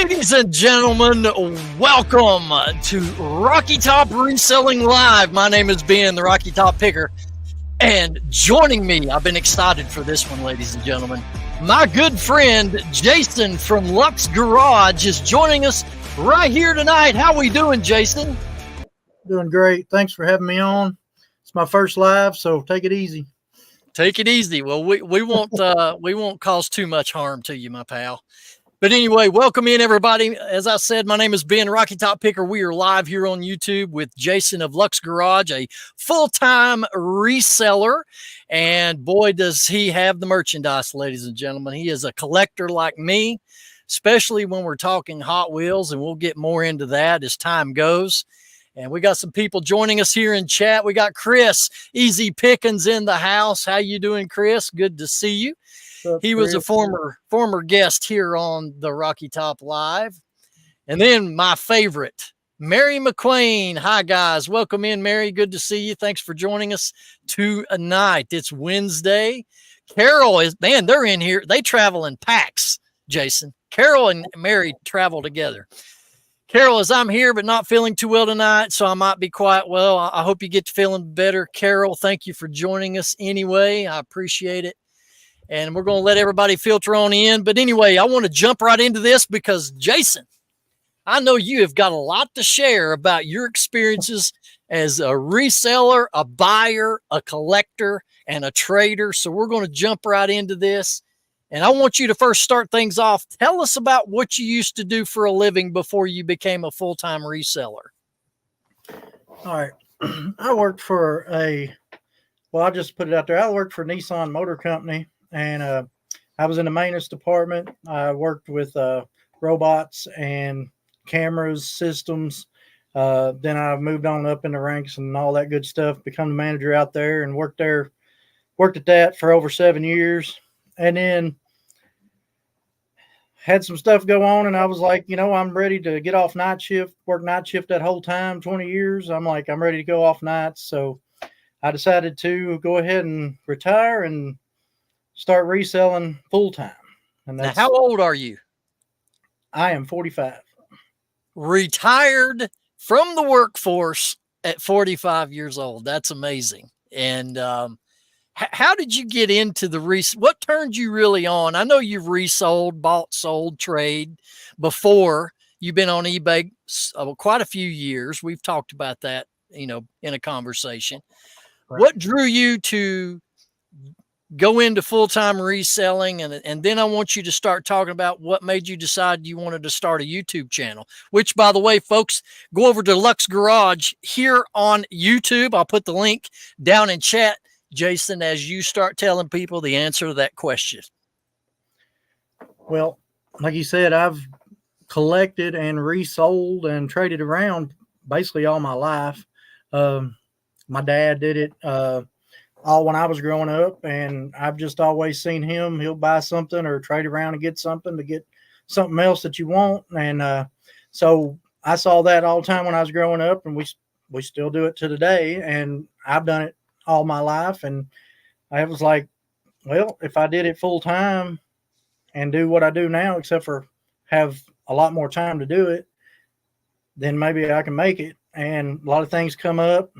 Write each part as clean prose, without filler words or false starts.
Ladies and gentlemen, welcome to Rocky Top Reselling Live. My name is Ben, the Rocky Top Picker, and joining me, I've been excited for this one, ladies and gentlemen. My good friend Jason from Lux Garage is joining us right here tonight. How we doing, Jason? Doing great. Thanks for having me on. It's my first live, so take it easy. Take it easy. Well, we won't cause too much harm to you, my pal. But anyway, welcome in, everybody. As I said, my name is Ben, Rocky Top Picker. We are live here on YouTube with Jason of Lux Garage, a full-time reseller. And boy, does he have the merchandise, ladies and gentlemen. He is a collector like me, especially when we're talking Hot Wheels, and we'll get more into that as time goes. And we got some people joining us here in chat. We got Chris, Easy Pickens in the house. How you doing, Chris? Good to see you. He was a former guest here on the Rocky Top Live. And then my favorite, Mary McQueen. Hi, guys. Welcome in, Mary. Good to see you. Thanks for joining us tonight. It's Wednesday. Carol is, man, they're in here. They travel in packs, Jason. Carol and Mary travel together. Carol, as I'm here but not feeling too well tonight, so I might be quiet. Well, I hope you get to feeling better. Carol, thank you for joining us anyway. I appreciate it. And we're going to let everybody filter on in. But anyway, I want to jump right into this because, Jason, I know you have got a lot to share about your experiences as a reseller, a buyer, a collector, and a trader. So we're going to jump right into this. And I want you to first start things off. Tell us about what you used to do for a living before you became a full-time reseller. All right. I worked for I'll just put it out there. I worked for Nissan Motor Company. And I was in the maintenance department. I worked with robots and cameras, systems. Then I moved on up in the ranks and all that good stuff, become the manager out there and worked at that for over 7 years. And then had some stuff go on. And I was like, I'm ready to get off night shift, work night shift that whole time, 20 years. I'm like, I'm ready to go off nights. So I decided to go ahead and retire and start reselling full time. And now, how old are you? I am 45. Retired from the workforce at 45 years old. That's amazing. And how did you get into what turned you really on? I know you've resold, bought, sold, trade before. You've been on eBay quite a few years. We've talked about that, in a conversation. Right. What drew you to go into full-time reselling? And then I want you to start talking about what made you decide you wanted to start a YouTube channel, which, by the way, folks, go over to Lux Garage here on YouTube. I'll put the link down in chat, Jason, as you start telling people the answer to that question. Well, like you said, I've collected and resold and traded around basically all my life. My dad did it all when I was growing up, and I've just always seen him. He'll buy something or trade around and get something to get something else that you want. And so I saw that all the time when I was growing up, and we still do it to today. And I've done it all my life. And I was like, well, if I did it full time and do what I do now, except for have a lot more time to do it, then maybe I can make it. And a lot of things come up.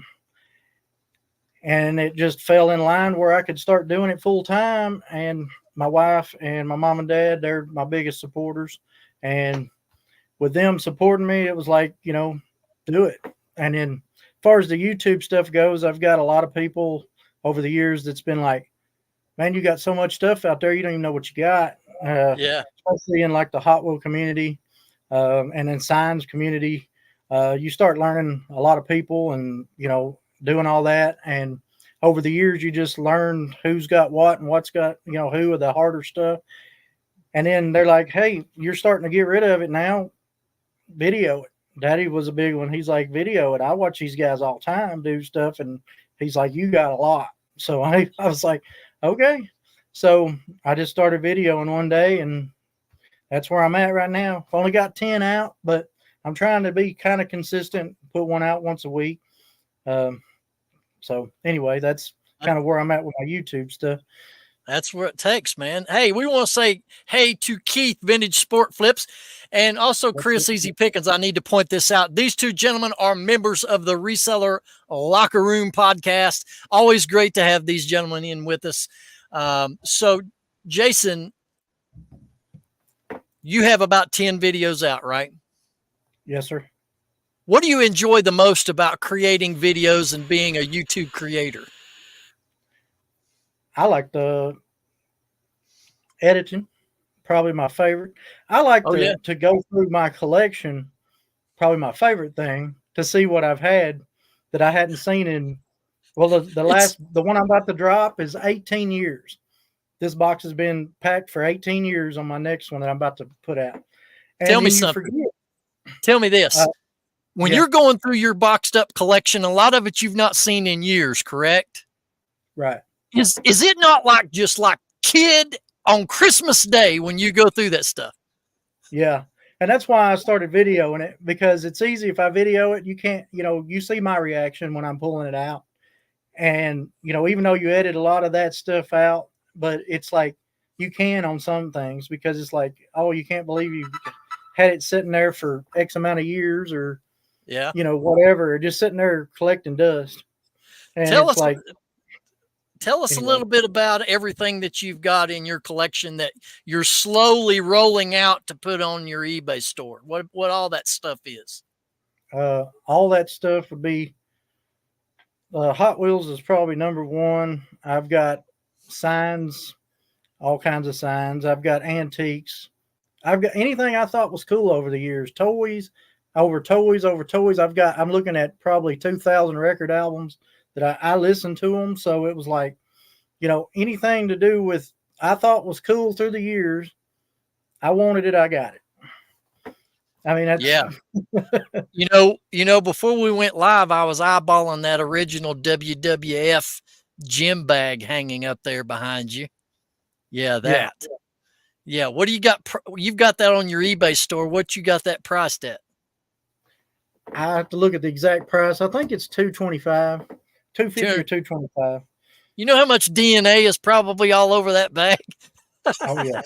And it just fell in line where I could start doing it full time. And my wife and my mom and dad, they're my biggest supporters. And with them supporting me, it was like, do it. And then as far as the YouTube stuff goes, I've got a lot of people over the years that's been like, man, you got so much stuff out there. You don't even know what you got. Yeah. Especially in like the Hot Wheel community and then signs community. You start learning a lot of people and, doing all that. And over the years, you just learn who's got what and what's got, who are the harder stuff. And then they're like, hey, you're starting to get rid of it now. Video it. Daddy was a big one. He's like, video it. I watch these guys all the time do stuff. And he's like, you got a lot. So I was like, okay. So I just started videoing one day, and that's where I'm at right now. I've only got 10 out, but I'm trying to be kind of consistent, put one out once a week. So anyway, that's kind of where I'm at with my YouTube stuff. That's what it takes, man. Hey, we want to say hey to Keith, Vintage Sport Flips, and also Chris, Easy Pickens. I need to point this out. These two gentlemen are members of the Reseller Locker Room podcast. Always great to have these gentlemen in with us. So, Jason, you have about 10 videos out, right? Yes, sir. What do you enjoy the most about creating videos and being a YouTube creator? I like the editing, probably my favorite. I like to go through my collection, probably my favorite thing, to see what I've had that I hadn't seen in, well, the one I'm about to drop is 18 years. This box has been packed for 18 years on my next one that I'm about to put out. And tell me something. Tell me this. When you're going through your boxed up collection, a lot of it you've not seen in years, correct? Right. Is it not like just like kid on Christmas Day when you go through that stuff? Yeah. And that's why I started videoing it, because it's easy. If I video it, you can't, you see my reaction when I'm pulling it out. And, even though you edit a lot of that stuff out, but it's like you can on some things, because it's like, oh, you can't believe you had it sitting there for X amount of years, or, whatever, or just sitting there collecting dust. And tell us a little bit about everything that you've got in your collection that you're slowly rolling out to put on your eBay store. What all that stuff is. All that stuff would be Hot Wheels is probably number one. I've got signs, all kinds of signs. I've got antiques. I've got anything I thought was cool over the years. Toys. I'm looking at probably 2,000 record albums that I listened to them. So it was like, anything to do with I thought was cool through the years. I wanted it. I got it. I mean, that's before we went live, I was eyeballing that original WWF gym bag hanging up there behind you. Yeah, that. Yeah. What do you got? You've got that on your eBay store. What you got that priced at? I have to look at the exact price. I think it's $225, $250 or $225. You know how much DNA is probably all over that bag? Oh yeah,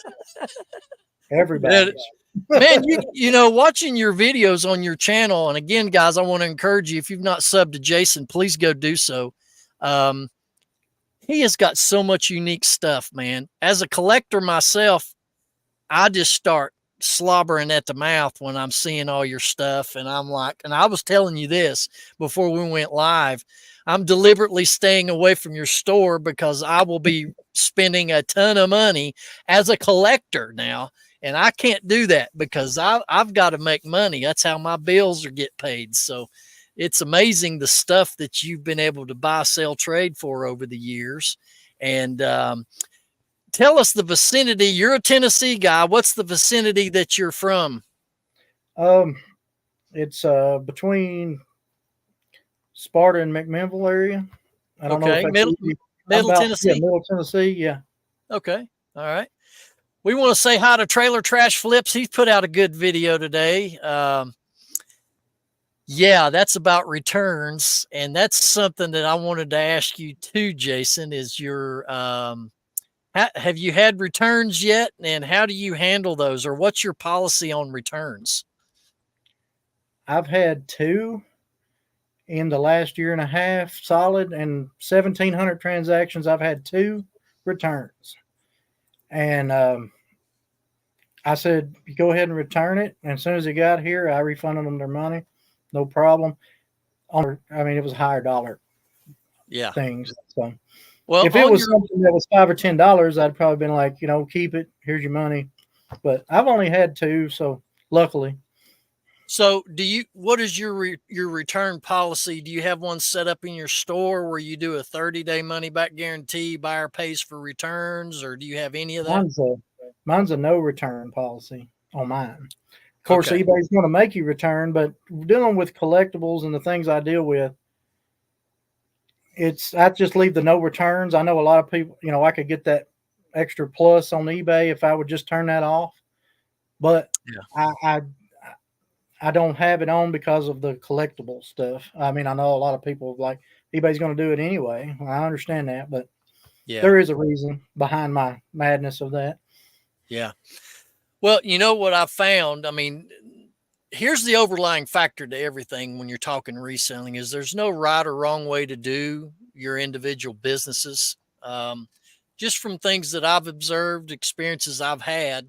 everybody. Man, watching your videos on your channel, and again, guys, I want to encourage you, if you've not subbed to Jason, please go do so. He has got so much unique stuff, man. As a collector myself, I just start slobbering at the mouth when I'm seeing all your stuff. And I'm like, and I was telling you this before we went live, I'm deliberately staying away from your store because I will be spending a ton of money as a collector now. And I can't do that because I've got to make money. That's how my bills get paid. So it's amazing the stuff that you've been able to buy, sell, trade for over the years. And tell us the vicinity. You're a Tennessee guy. What's the vicinity that you're from? It's between Sparta and McMinnville area. I don't know if that's Middle Tennessee. Yeah, Middle Tennessee. Yeah. Okay. All right. We want to say hi to Trailer Trash Flips. He's put out a good video today. Yeah, that's about returns. And that's something that I wanted to ask you too, Jason, is your, have you had returns yet? And how do you handle those, or what's your policy on returns? I've had 2 in the last year and a half solid, and 1,700 transactions. I've had 2 returns. And I said, you go ahead and return it. And as soon as it got here, I refunded them their money. No problem. It was higher dollar things. So well, if it was something that was $5 or $10, I'd probably been like, keep it. Here's your money. But I've only had 2, so luckily. So what is your return policy? Do you have one set up in your store where you do a 30-day money back guarantee, buyer pays for returns, or do you have any of that? Mine's a no return policy on mine. Of course, eBay's going to make you return, but dealing with collectibles and the things I deal with, I just leave the no returns. I know a lot of people, I could get that extra plus on eBay if I would just turn that off, but I don't have it on because of the collectible stuff. I mean, I know a lot of people like eBay's going to do it anyway. I understand that, but Yeah. There is a reason behind my madness of that. Yeah. Well, you know what I found? I mean, here's the overlying factor to everything when you're talking reselling is there's no right or wrong way to do your individual businesses. Just from things that I've observed, experiences I've had,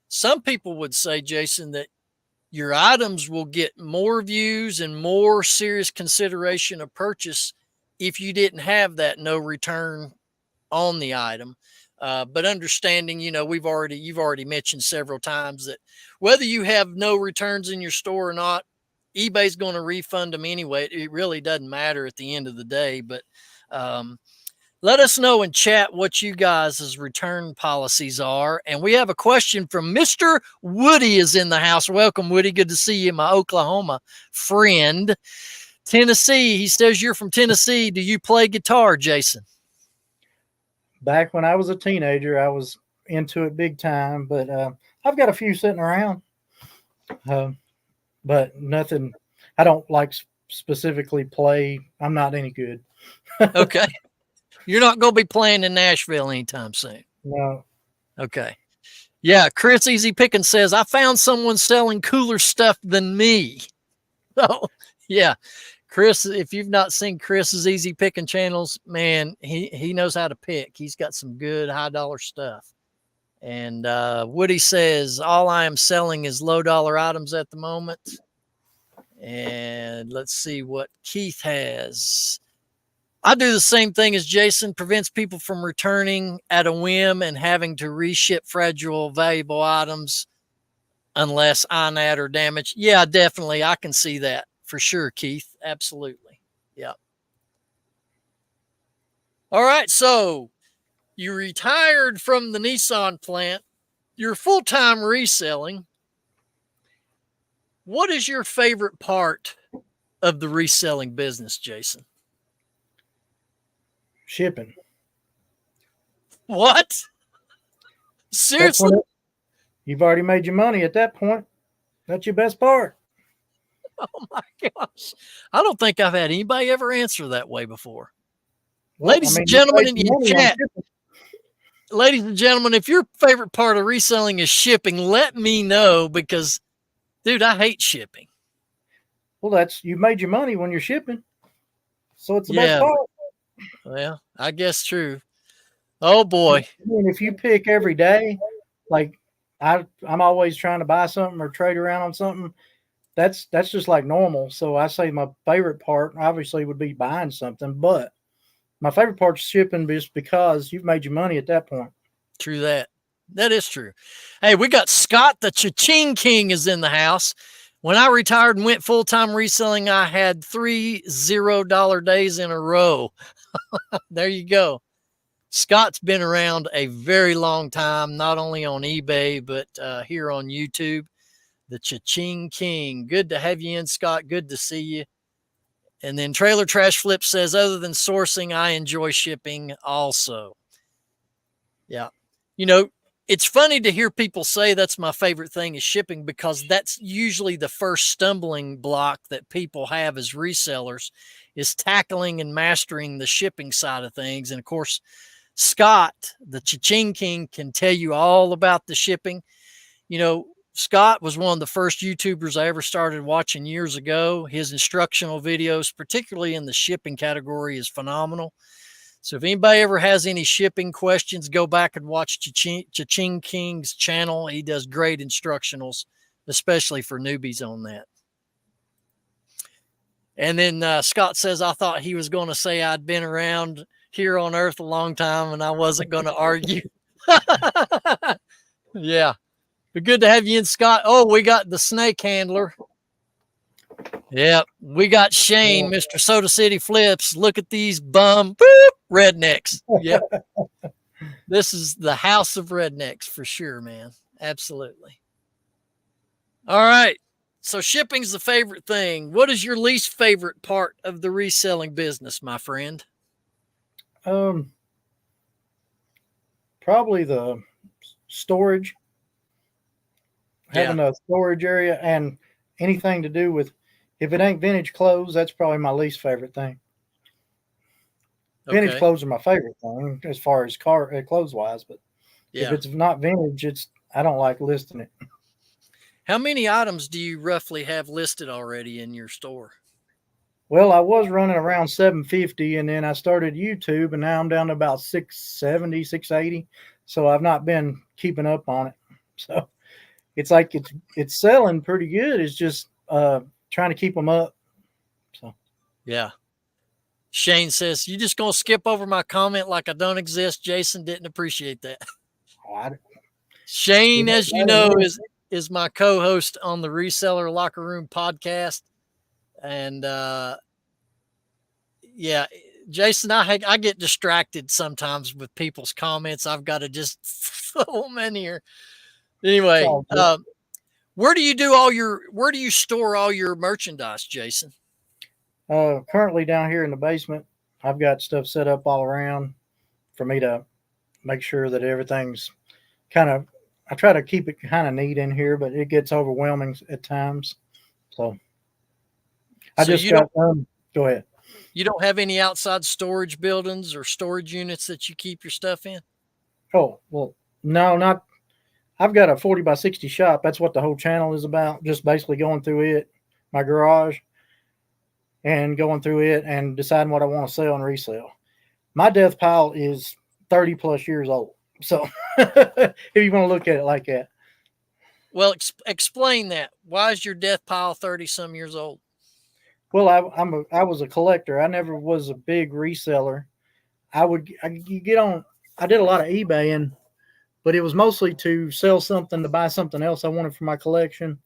some people would say, Jason, that your items will get more views and more serious consideration of purchase if you didn't have that no return on the item. But understanding, you know, you've already mentioned several times that whether you have no returns in your store or not, eBay's going to refund them anyway. It really doesn't matter at the end of the day. But um, let us know in chat what you guys' return policies are. And we have a question from Mr. Woody is in the house. Welcome, Woody. Good to see you, my Oklahoma friend. Tennessee. He says you're from Tennessee. Do you play guitar, Jason? Back when I was a teenager, I was into it big time, but I've got a few sitting around, but nothing. I don't like specifically play. I'm not any good. Okay. You're not going to be playing in Nashville anytime soon. No. Okay. Yeah. Chris Easy Pickin says, I found someone selling cooler stuff than me. So, yeah. Chris, if you've not seen Chris's Easy Picking channels, man, he knows how to pick. He's got some good high dollar stuff. And Woody says, all I am selling is low dollar items at the moment. And let's see what Keith has. I do the same thing as Jason, prevents people from returning at a whim and having to reship fragile, valuable items unless INAD or damage. Yeah, definitely. I can see that for sure, Keith. Absolutely. Yeah. All right. So you retired from the Nissan plant. You're full-time reselling. What is your favorite part of the reselling business, Jason? Shipping. What? Seriously? You've already made your money at that point. That's your best part. Oh my gosh. I don't think I've had anybody ever answer that way before. Well, Ladies and gentlemen in chat, ladies and gentlemen, if your favorite part of reselling is shipping, let me know because, dude, I hate shipping. Well, you made your money when you're shipping. So it's the best part. Well, I guess true. Oh boy. I mean, if you pick every day, like I'm always trying to buy something or trade around on something, that's just like normal. So I say my favorite part obviously would be buying something, but my favorite part is shipping just because you've made your money at that point. True that. That is true. Hey, we got Scott the Cha-Ching King is in the house. When I retired and went full-time reselling, I had 3 $0 days in a row. There you go. Scott's been around a very long time, not only on eBay, but here on YouTube. The Cha-Ching King. Good to have you in, Scott. Good to see you. And then Trailer Trash Flip says, other than sourcing, I enjoy shipping also. Yeah. You know, it's funny to hear people say that's my favorite thing is shipping because that's usually the first stumbling block that people have as resellers is tackling and mastering the shipping side of things. And of course, Scott, the Cha-Ching King, can tell you all about the shipping. You know, Scott was one of the first YouTubers I ever started watching years ago. His instructional videos, particularly in the shipping category, is phenomenal. So if anybody ever has any shipping questions, go back and watch Cha-Ching King's channel. He does great instructionals, especially for newbies on that. And then Scott says, I thought he was going to say I'd been around here on Earth a long time and I wasn't going to argue. Yeah. But good to have you in, Scott. Oh, we got the snake handler. Yep. We got Shane, Mr. Soda City Flips. Look at these bum rednecks. Yep. This is the house of rednecks for sure, man. Absolutely. All right. So shipping's the favorite thing. What is your least favorite part of the reselling business, my friend? Probably the storage. Having a storage area and anything to do with, if it ain't vintage clothes, that's probably my least favorite thing. Vintage Okay. clothes are my favorite thing as far as clothes wise, but if Yeah. it's not vintage, I don't like listing it. How many items do you roughly have listed already in your store? Well, I was running around 750, and then I started YouTube, and now I'm down to about 670, 680. So I've not been keeping up on it. So it's like it's selling pretty good. It's just trying to keep them up. So Yeah. Shane says, "You just gonna skip over my comment like I don't exist." Jason didn't appreciate that. I, Shane, you as you know, is my co-host on the Reseller Locker Room podcast. And yeah, Jason, I get distracted sometimes with people's comments. I've got to just throw them in here. Anyway, where do you store all your merchandise, Jason? currently down here in the basement, I've got stuff set up all around for me to make sure that everything's kind of. I try to keep it kind of neat in here, but it gets overwhelming at times. So I So just got. Go ahead. You don't have any outside storage buildings or storage units that you keep your stuff in? Oh well, no, not. I've got a 40 by 60 shop. That's what the whole channel is about. Just basically going through it, my garage, and going through it and deciding what I want to sell and resell. My death pile is 30 plus years old. So if you want to look at it like that. Well, explain that. Why is your death pile 30 some years old? Well, I was a collector. I never was a big reseller. You get on. I did a lot of eBaying, but it was mostly to sell something to buy something else I wanted for my collection.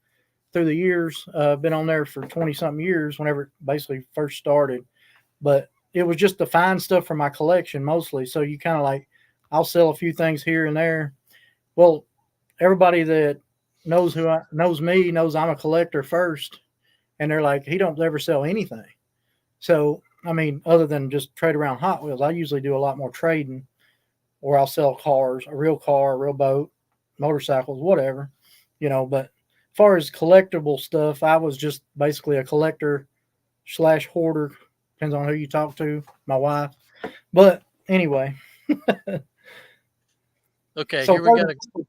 Through the years, been on there for 20 something years. Whenever it basically first started, but it was just to find stuff for my collection mostly. So you kind of like, I'll sell a few things here and there. Well, everybody that knows knows me knows I'm a collector first, and they're like, he don't ever sell anything. So I mean, other than just trade around Hot Wheels, I usually do a lot more trading, or I'll sell cars, a real car, a real boat, motorcycles, whatever, But as far as collectible stuff, I was just basically a collector / hoarder. Depends on who you talk to, my wife. But anyway. Okay, So here we got to go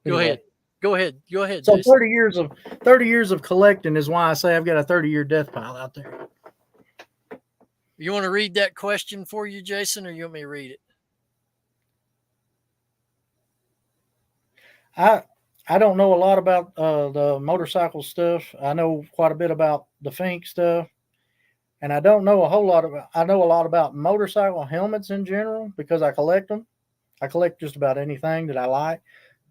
anyway. ahead. Go ahead. Go ahead, So Jason. 30 years of collecting is why I say I've got a 30-year death pile out there. You want to read that question for you, Jason, or you want me to read it? I don't know a lot about the motorcycle stuff. I know quite a bit about the Fink stuff, and I don't know a whole lot about. I know a lot about motorcycle helmets in general because I collect them. I collect just about anything that I like.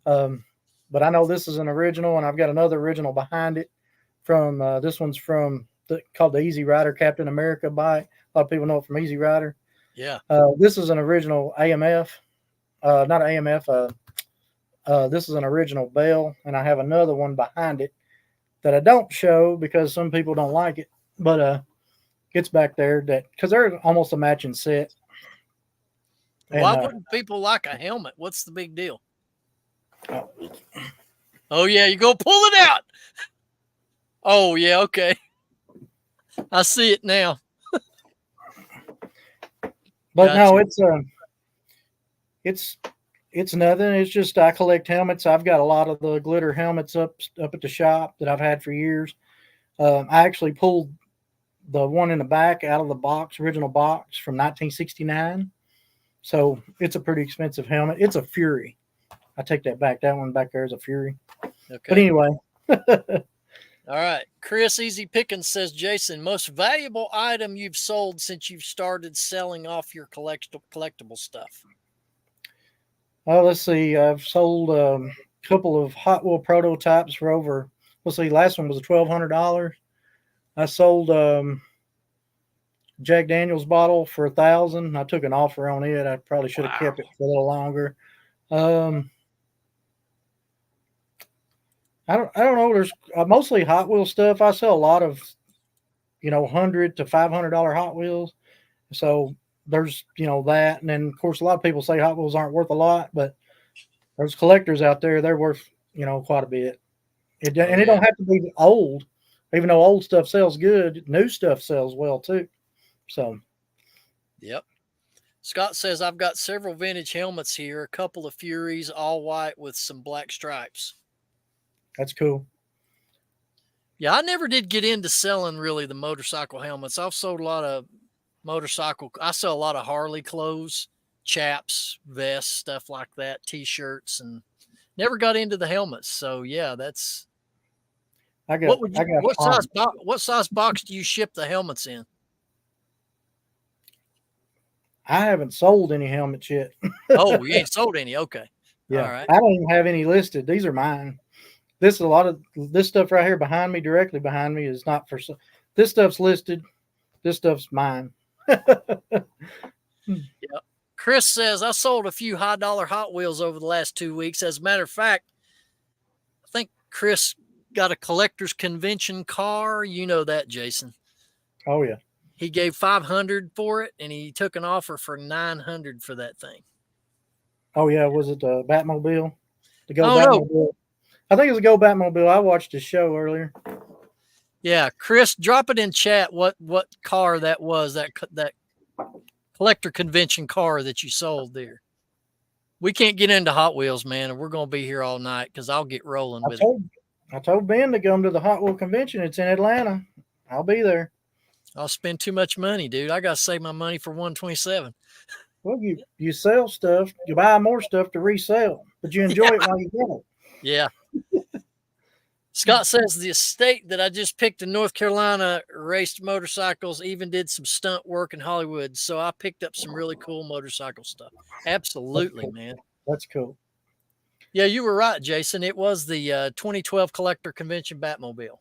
But I know this is an original, and I've got another original behind it. From this one's called the Easy Rider Captain America bike. A lot of people know it from Easy Rider. Yeah. This is an original AMF, not AMF. This is an original Bell, and I have another one behind it that I don't show because some people don't like it, but it's back there because they're almost a matching set. Why wouldn't people like a helmet? What's the big deal? Oh yeah, you go pull it out. Oh yeah, okay. I see it now. But no, it's nothing. It's just I collect helmets. I've got a lot of the glitter helmets up at the shop that I've had for years. I actually pulled the one in the back out of the original box from 1969. So it's a pretty expensive helmet. It's a Fury. I take that back. That one back there is a Fury. Okay. But anyway. All right. Chris Easy Pickens says, Jason, most valuable item you've sold since you've started selling off your collectible stuff? Let's see. I've sold a couple of Hot Wheel prototypes for over, let's see, last one was $1,200. I sold Jack Daniels bottle for $1,000. I took an offer on it. I probably should have kept it for a little longer. I don't know. There's mostly Hot Wheels stuff. I sell a lot of, $100 to $500 Hot Wheels. So there's, that. And then of course, a lot of people say Hot Wheels aren't worth a lot, but there's collectors out there. They're worth, quite a bit. It don't have to be old, even though old stuff sells good. New stuff sells well too. So. Yep. Scott says, I've got several vintage helmets here, a couple of Furies, all white with some black stripes. That's cool. Yeah, I never did get into selling really the motorcycle helmets. I've sold a lot of I sell a lot of Harley clothes, chaps, vests, stuff like that, t-shirts, and never got into the helmets. So yeah, that's what size box do you ship the helmets in? I haven't sold any helmets yet. Oh, you ain't sold any. Okay. Yeah. All right. I don't even have any listed. These are mine. This is a lot of this stuff right here behind me, directly behind me, is not for this stuff's listed. This stuff's mine. Yeah. Chris says, I sold a few high dollar Hot Wheels over the last 2 weeks. As a matter of fact, I think Chris got a collector's convention car. You know that, Jason. Oh yeah. He gave $500 for it, and he took an offer for $900 for that thing. Oh yeah, was it the Batmobile? The Go Batmobile? No. I think it was a Go Batmobile. I watched his show earlier. Yeah, Chris, drop it in chat what car that was, that collector convention car that you sold there. We can't get into Hot Wheels, man, and we're going to be here all night because I'll get rolling with it. I told Ben to come to the Hot Wheel convention. It's in Atlanta. I'll be there. I'll spend too much money, dude. I got to save my money for 127. Well, you sell stuff, you buy more stuff to resell, but you enjoy it while you get it. Yeah. Scott says the estate that I just picked in North Carolina raced motorcycles, even did some stunt work in Hollywood. So I picked up some really cool motorcycle stuff. Absolutely, Cool. man. That's cool. Yeah, you were right, Jason. It was the 2012 Collector Convention Batmobile.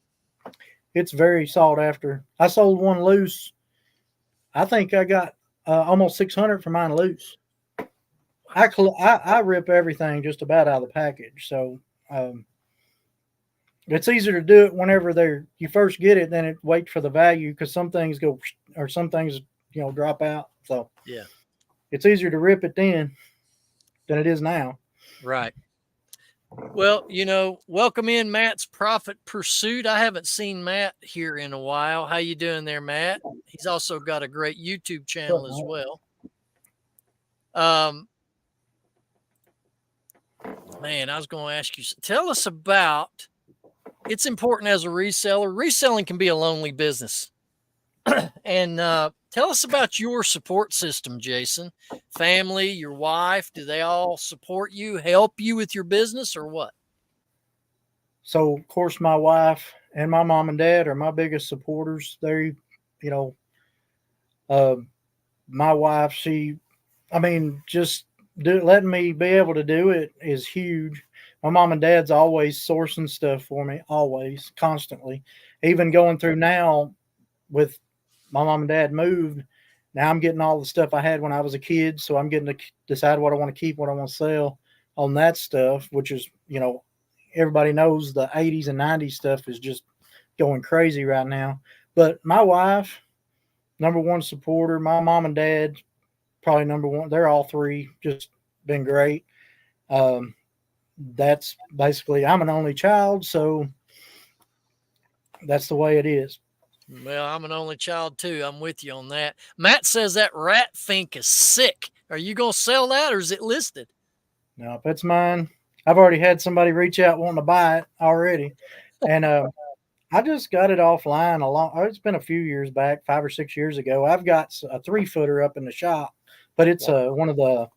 It's very sought after. I sold one loose. I think I got almost 600 for mine loose. I rip everything just about out of the package. So it's easier to do it whenever you first get it than it wait for the value, because some things go or some things drop out. So yeah, it's easier to rip it then than it is now. Right. Well, welcome in Matt's Profit Pursuit. I haven't seen Matt here in a while. How you doing there, Matt? He's also got a great YouTube channel as well. Man, I was going to ask you, tell us about, it's important as a reseller. Reselling can be a lonely business. And tell us about your support system, Jason. Family, your wife, do they all support you, help you with your business, or what? So, of course, my wife and my mom and dad are my biggest supporters. My wife, just letting me be able to do it is huge. My mom and dad's always sourcing stuff for me, always, constantly. Even going through now with my mom and dad moved. Now I'm getting all the stuff I had when I was a kid. So I'm getting to decide what I want to keep, what I want to sell on that stuff, which is, everybody knows the 80s and 90s stuff is just going crazy right now. But my wife, number one supporter, my mom and dad, probably number one. They're all three just been great. That's basically, I'm an only child, so that's the way it is. Well, I'm an only child too. I'm with you on that. Matt says that rat fink is sick. Are you going to sell that, or is it listed? No, if it's mine, I've already had somebody reach out wanting to buy it already. And I just got it offline it's been a few years back, 5 or 6 years ago. I've got a 3-footer up in the shop, but it's one of the,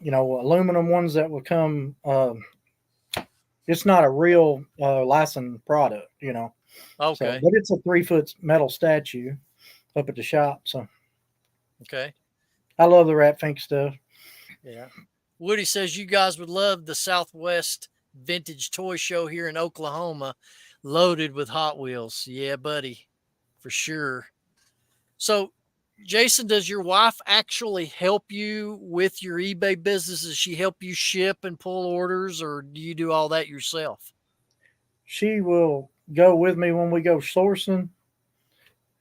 aluminum ones that will come. It's not a real licensed product, Okay. So, but it's a 3-foot metal statue up at the shop. So, okay. I love the rat fink stuff. Yeah. Woody says you guys would love the Southwest Vintage Toy Show here in Oklahoma, loaded with Hot Wheels. Yeah, buddy, for sure. So, Jason, does your wife actually help you with your eBay business? Does she help you ship and pull orders, or do you do all that yourself? She will go with me when we go sourcing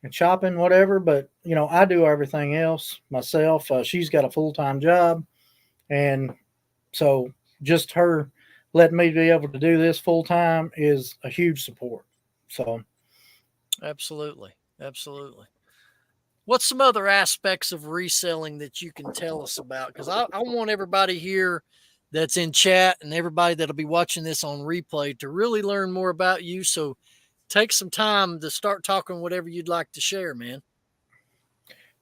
and shopping, whatever. But, I do everything else myself. She's got a full-time job. And so just her letting me be able to do this full-time is a huge support. So. Absolutely. Absolutely. What's some other aspects of reselling that you can tell us about? Because I want everybody here that's in chat and everybody that'll be watching this on replay to really learn more about you. So take some time to start talking whatever you'd like to share, man.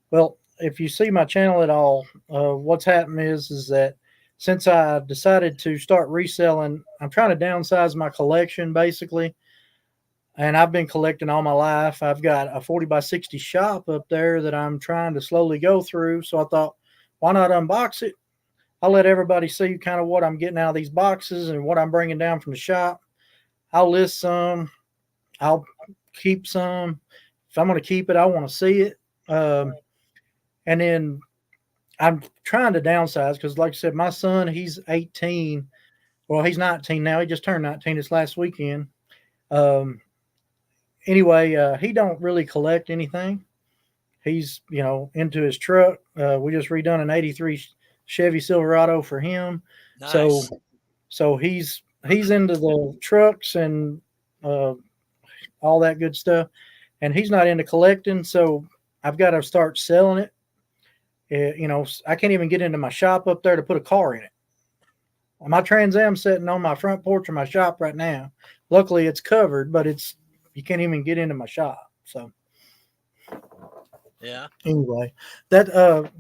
Well, if you see my channel at all, what's happened is that since I decided to start reselling, I'm trying to downsize my collection basically. And I've been collecting all my life. I've got a 40 by 60 shop up there that I'm trying to slowly go through. So I thought, why not unbox it? I'll let everybody see kind of what I'm getting out of these boxes and what I'm bringing down from the shop. I'll list some. I'll keep some. If I'm going to keep it, I want to see it. And then I'm trying to downsize because, like I said, my son, he's 18. Well, he's 19 now. He just turned 19 this last weekend. Anyway, he don't really collect anything. He's, into his truck. We just redone an 83 Chevy Silverado for him. Nice. So he's into the trucks and all that good stuff. And he's not into collecting. So I've got to start selling it. I can't even get into my shop up there to put a car in it. My Trans Am's sitting on my front porch of my shop right now. Luckily, it's covered, but you can't even get into my shop. So, yeah. Anyway,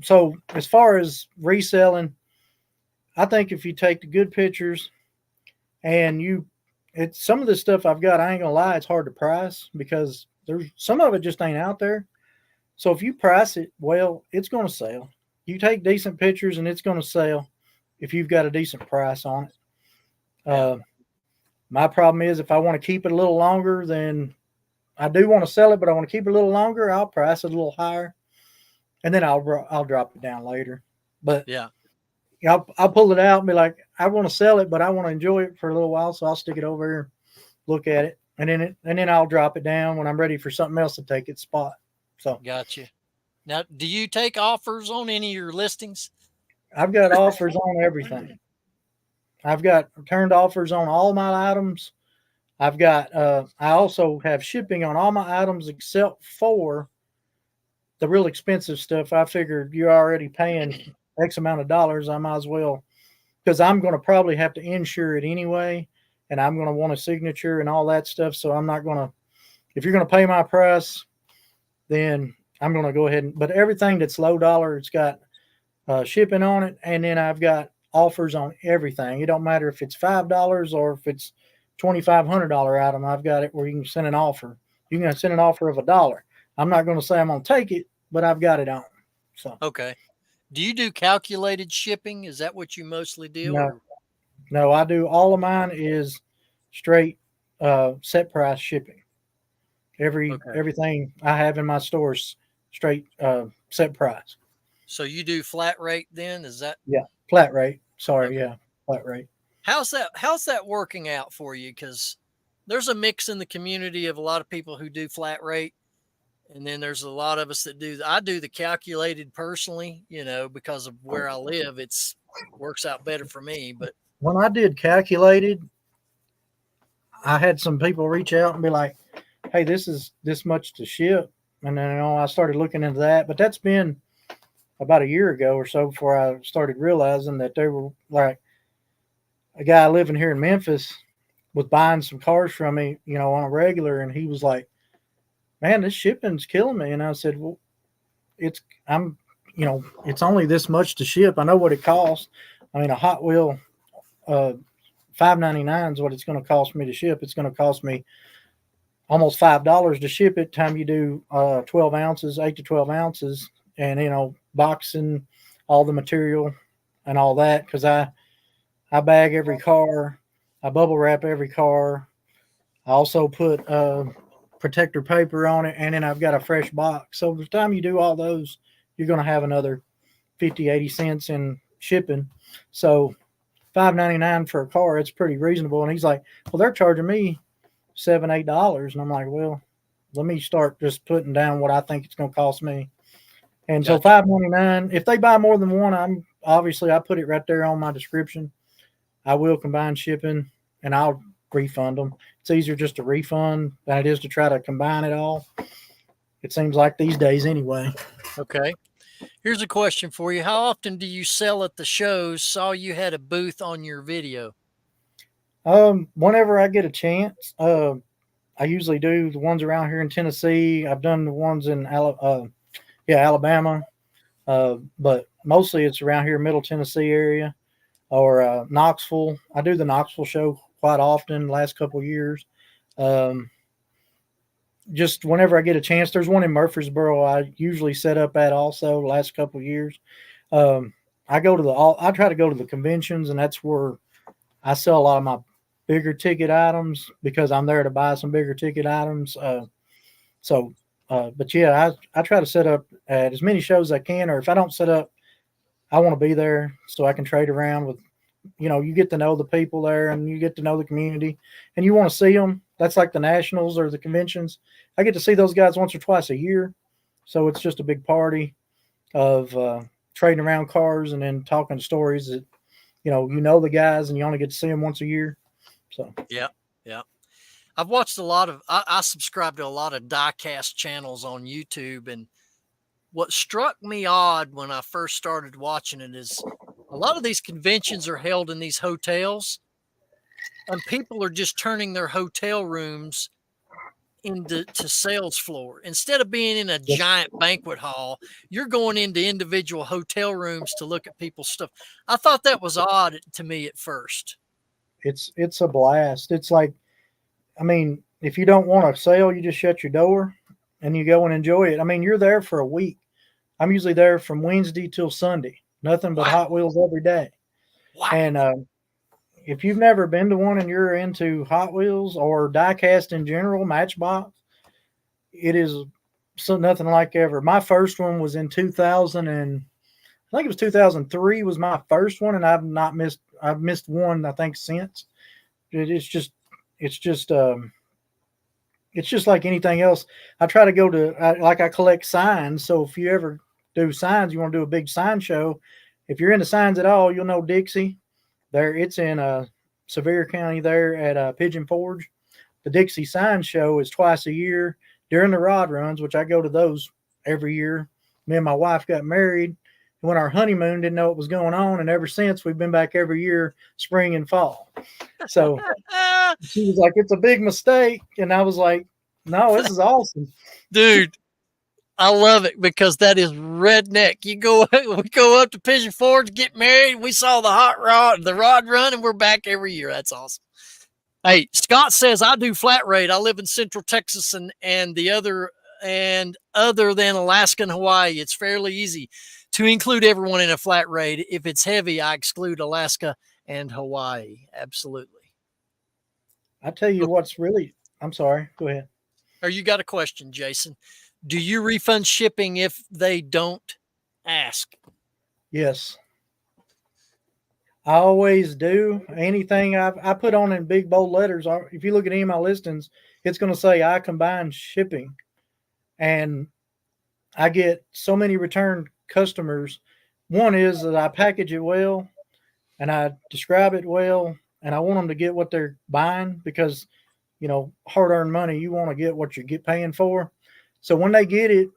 so as far as reselling, I think if you take the good pictures and it's some of the stuff I've got, I ain't gonna lie, it's hard to price because there's some of it just ain't out there. So if you price it well, it's going to sell. You take decent pictures and it's going to sell if you've got a decent price on it. My problem is if I want to keep it a little longer, then I do want to sell it, but I want to keep it a little longer. I'll price it a little higher, and then I'll drop it down later. But yeah, I'll pull it out and be like, I want to sell it, but I want to enjoy it for a little while, so I'll stick it over here, look at it, and then I'll drop it down when I'm ready for something else to take its spot. So gotcha. Now, do you take offers on any of your listings? I've got offers on everything. I've got turned offers on all my items. I've got I also have shipping on all my items except for the real expensive stuff. I figured you're already paying X amount of dollars. I might as well, because I'm going to probably have to insure it anyway, and I'm going to want a signature and all that stuff. So I'm not going to, if you're going to pay my price, then I'm going to go ahead but everything that's low dollar, it's got shipping on it. And then I've got offers on everything. It don't matter if it's $5 or if it's $2,500 item. I've got it where you can send an offer. You can send an offer of $1. I'm not going to say I'm going to take it, but I've got it on. So okay. Do you do calculated shipping? Is that what you mostly do? No, I do. All of mine is straight set price shipping. Everything I have in my store is straight set price. So you do flat rate then? Is that? Yeah, flat rate. Sorry, okay. Yeah, flat rate. How's that working out for you? Because there's a mix in the community of a lot of people who do flat rate, and then there's a lot of us that do. I do the calculated personally, because of where I live. It's works out better for me. But when I did calculated, I had some people reach out and be like, "Hey, this is this much to ship," and then I started looking into that. But that's been about a year ago or so before I started realizing that they were like, a guy living here in Memphis was buying some cars from me, on a regular, and he was like, "Man, this shipping's killing me." And I said, "Well, it's only this much to ship. I know what it costs. I mean, a Hot Wheel $5.99 is what it's going to cost me to ship. It's going to cost me almost $5 to ship it. Time you do 12 ounces, 8 to 12 ounces, and boxing all the material and all that, because I bag every car, I bubble wrap every car. I also put protector paper on it, and then I've got a fresh box. So by the time you do all those, you're going to have another 50, 80 cents in shipping. So $5.99 for a car, it's pretty reasonable. And he's like, "Well, they're charging me $7, $8." And I'm like, "Well, let me start just putting down what I think it's going to cost me." And so $5.99, if they buy more than one, I put it right there on my description. I will combine shipping, and I'll refund them. It's easier just to refund than it is to try to combine it all. It seems like these days anyway. Okay. Here's a question for you. How often do you sell at the shows? Saw you had a booth on your video. Whenever I get a chance, I usually do the ones around here in Tennessee. I've done the ones in Alabama, but mostly it's around here, Middle Tennessee area or Knoxville. I do the Knoxville show quite often. The last couple of years, just whenever I get a chance. There's one in Murfreesboro I usually set up at also the last couple of years. I try to go to the conventions, and that's where I sell a lot of my bigger ticket items because I'm there to buy some bigger ticket items. But yeah, I try to set up at as many shows as I can, or if I don't set up, I want to be there so I can trade around with, you get to know the people there and you get to know the community and you want to see them. That's like the nationals or the conventions. I get to see those guys once or twice a year. So it's just a big party of trading around cars and then talking stories that, the guys and you only get to see them once a year. So, yeah. I've watched I subscribe to a lot of diecast channels on YouTube. And what struck me odd when I first started watching it is a lot of these conventions are held in these hotels, and people are just turning their hotel rooms into sales floor. Instead of being in a giant banquet hall, you're going into individual hotel rooms to look at people's stuff. I thought that was odd to me at first. It's a blast. It's like, if you don't want to sell, you just shut your door and you go and enjoy it. You're there for a week. I'm usually there from Wednesday till Sunday, nothing but Hot Wheels every day. Wow. And if you've never been to one and you're into Hot Wheels or diecast in general, Matchbox, it is nothing like ever. My first one was in 2000 and I think it was 2003 was my first one, and I've missed one I think since. It's just like anything else. I try to go to I collect signs. So if you ever do signs, you want to do a big sign show. If you're into signs at all, you'll know Dixie. It's in Sevier County there at Pigeon Forge. The Dixie Sign Show is twice a year during the rod runs, which I go to those every year. Me and my wife got married when our honeymoon, didn't know what was going on, and ever since we've been back every year, spring and fall. So she was like, "It's a big mistake," and I was like, "No, this is awesome, dude." I love it because that is redneck. We go up to Pigeon Forge, get married. We saw the rod run, and we're back every year. That's awesome. Hey, Scott says I do flat rate. I live in Central Texas and other than Alaska and Hawaii, it's fairly easy to include everyone in a flat rate. If it's heavy, I exclude Alaska and Hawaii. Absolutely. I tell you what's really, I'm sorry, go ahead. Or you got a question, Jason. Do you refund shipping if they don't ask? Yes. I always do. Anything I put on in big bold letters, if you look at any of my listings, it's going to say I combine shipping. And I get so many return customers. One is that I package it well and I describe it well, and I want them to get what they're buying because, hard-earned money, you want to get what you get paying for. So when they get it,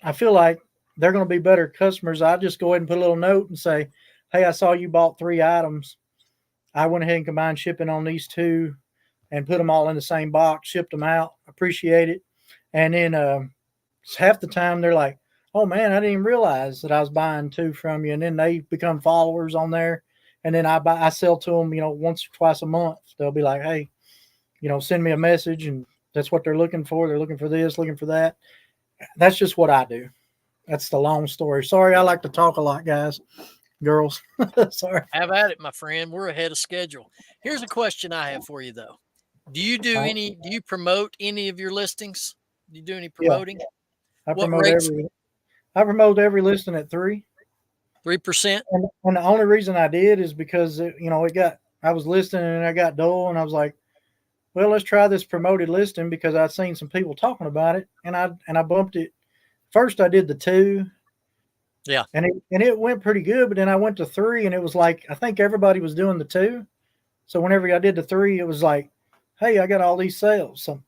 I feel like they're going to be better customers. I just go ahead and put a little note and say, "Hey, I saw you bought 3 items. I went ahead and combined shipping on these 2 and put them all in the same box, shipped them out. Appreciate it." And then half the time they're like, "Oh man, I didn't even realize that I was buying 2 from you." And then they become followers on there. And then I sell to them, once or twice a month. They'll be like, "Hey, send me a message," and that's what they're looking for. They're looking for this, looking for that. That's just what I do. That's the long story. Sorry, I like to talk a lot, guys, girls. Sorry. Have at it, my friend. We're ahead of schedule. Here's a question I have for you, though. Do you promote any of your listings? Do you do any promoting? Yeah. I promote every listing at 3%. 3%? And the only reason I did is because I was listening and I got dull, and I was like, well, let's try this promoted listing because I'd seen some people talking about it, and I bumped it. First I did the 2. Yeah. And it went pretty good, but then I went to 3, and it was like, I think everybody was doing the 2. So whenever I did the 3, it was like, hey, I got all these sales. So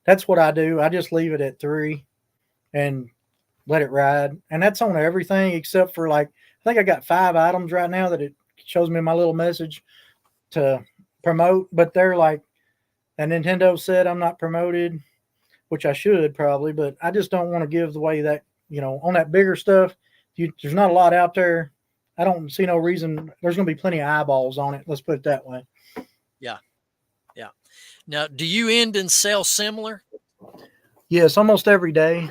that's what I do. I just leave it at 3 and let it ride. And that's on everything except for like, I think I got 5 items right now that it shows me my little message to promote, but they're like, a Nintendo said I'm not promoted, which I should probably, but I just don't want to give away that, on that bigger stuff. There's not a lot out there. I don't see no reason. There's going to be plenty of eyeballs on it. Let's put it that way. Yeah. Yeah. Now, do you end and sell similar? Yes, almost every day.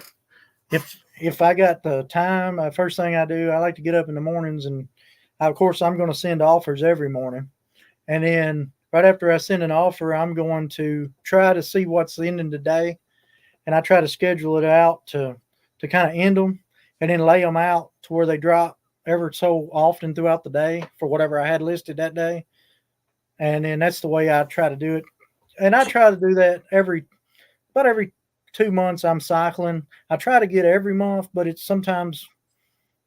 If I got the time, first thing I do, I like to get up in the mornings, and of course I'm going to send offers every morning. And then right after I send an offer, I'm going to try to see what's ending today. And I try to schedule it out to kind of end them and then lay them out to where they drop ever so often throughout the day for whatever I had listed that day. And then that's the way I try to do it. And I try to do that about every 2 months. I'm cycling. I try to get every month, but it's sometimes,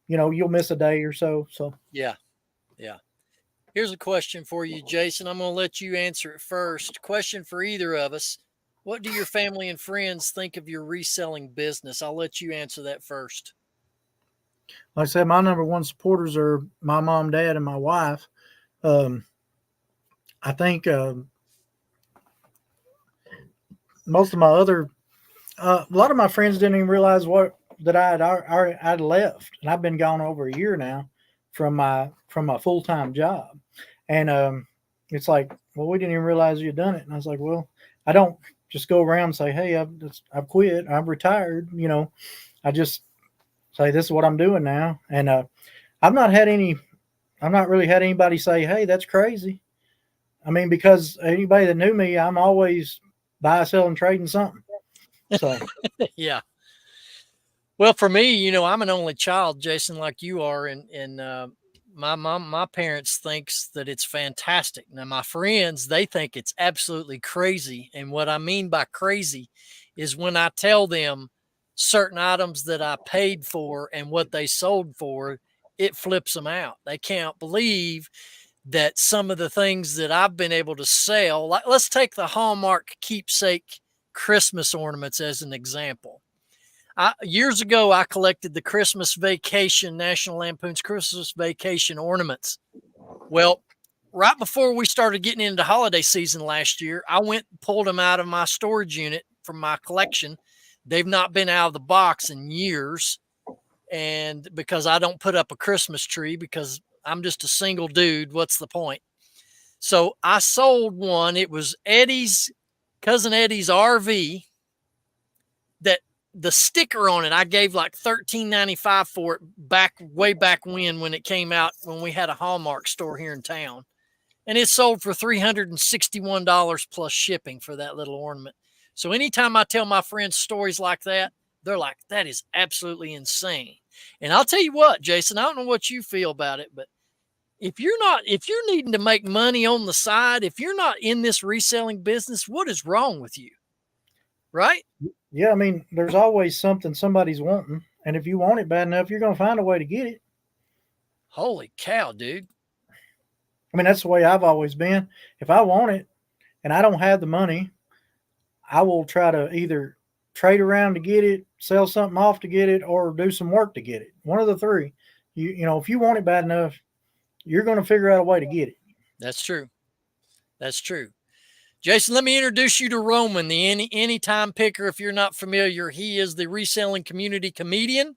you'll miss a day or so. So yeah. Here's a question for you, Jason. I'm going to let you answer it first. Question for either of us. What do your family and friends think of your reselling business? I'll let you answer that first. Like I said, my number one supporters are my mom, dad, and my wife. I think most of my a lot of my friends didn't even realize that I'd left, and I've been gone over a year now from my full-time job. And it's like, well, we didn't even realize you'd done it. And I was like, well, I don't just go around and say, hey, I've quit, I'm retired. I just say, this is what I'm doing now. And I've not really had anybody say, hey, that's crazy. I mean, because anybody that knew me, I'm always buy, selling, trading something. So yeah. Well, for me, I'm an only child, Jason, like you are, and my parents thinks that it's fantastic. Now, my friends, they think it's absolutely crazy. And what I mean by crazy is when I tell them certain items that I paid for and what they sold for, it flips them out. They can't believe that some of the things that I've been able to sell, like let's take the Hallmark keepsake Christmas ornaments as an example. Years ago, I collected the Christmas Vacation, National Lampoon's Christmas Vacation ornaments. Well, right before we started getting into holiday season last year, I went and pulled them out of my storage unit from my collection. They've not been out of the box in years. And because I don't put up a Christmas tree because I'm just a single dude, what's the point? So I sold one. It was cousin Eddie's RV that the sticker on it, I gave like $13.95 for it way back when it came out, when we had a Hallmark store here in town. And it sold for $361 plus shipping for that little ornament. So anytime I tell my friends stories like that, they're like, that is absolutely insane. And I'll tell you what, Jason, I don't know what you feel about it, but if you're needing to make money on the side, if you're not in this reselling business, what is wrong with you? Right? Yeah, I mean, there's always something somebody's wanting, and if you want it bad enough, you're going to find a way to get it. Holy cow, dude. I mean, that's the way I've always been. If I want it and I don't have the money, I will try to either trade around to get it, sell something off to get it, or do some work to get it. One of the three. If you want it bad enough, you're going to figure out a way to get it. That's true. That's true. Jason, let me introduce you to Roman, the anytime picker. If you're not familiar, he is the reselling community comedian.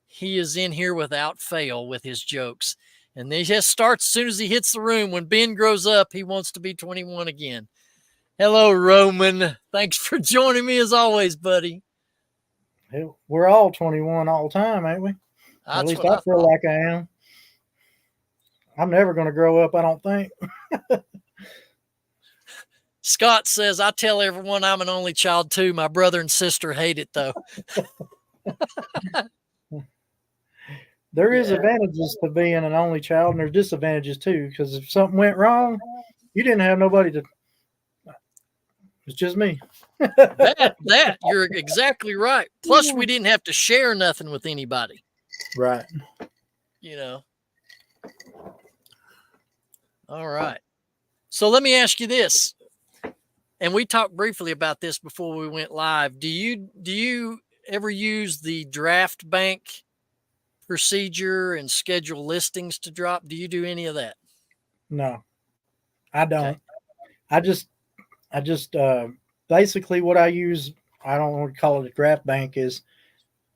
He is in here without fail with his jokes. And they just starts as soon as he hits the room. When Ben grows up, he wants to be 21 again. Hello, Roman. Thanks for joining me as always, buddy. We're all 21 all the time, ain't we? At least I feel like I am. I'm never going to grow up, I don't think. Scott says, I tell everyone I'm an only child too. My brother and sister hate it though. There is advantages to being an only child, and there's disadvantages too, because if something went wrong, you didn't have nobody to. It's just me. that you're exactly right. Plus, we didn't have to share nothing with anybody. Right. All right. So let me ask you this. and we talked briefly about this before we went live. Do you ever use the draft bank procedure and schedule listings to drop? Do you do any of that? No, I Okay. don't. I just basically what I use. I don't want to call it a draft bank is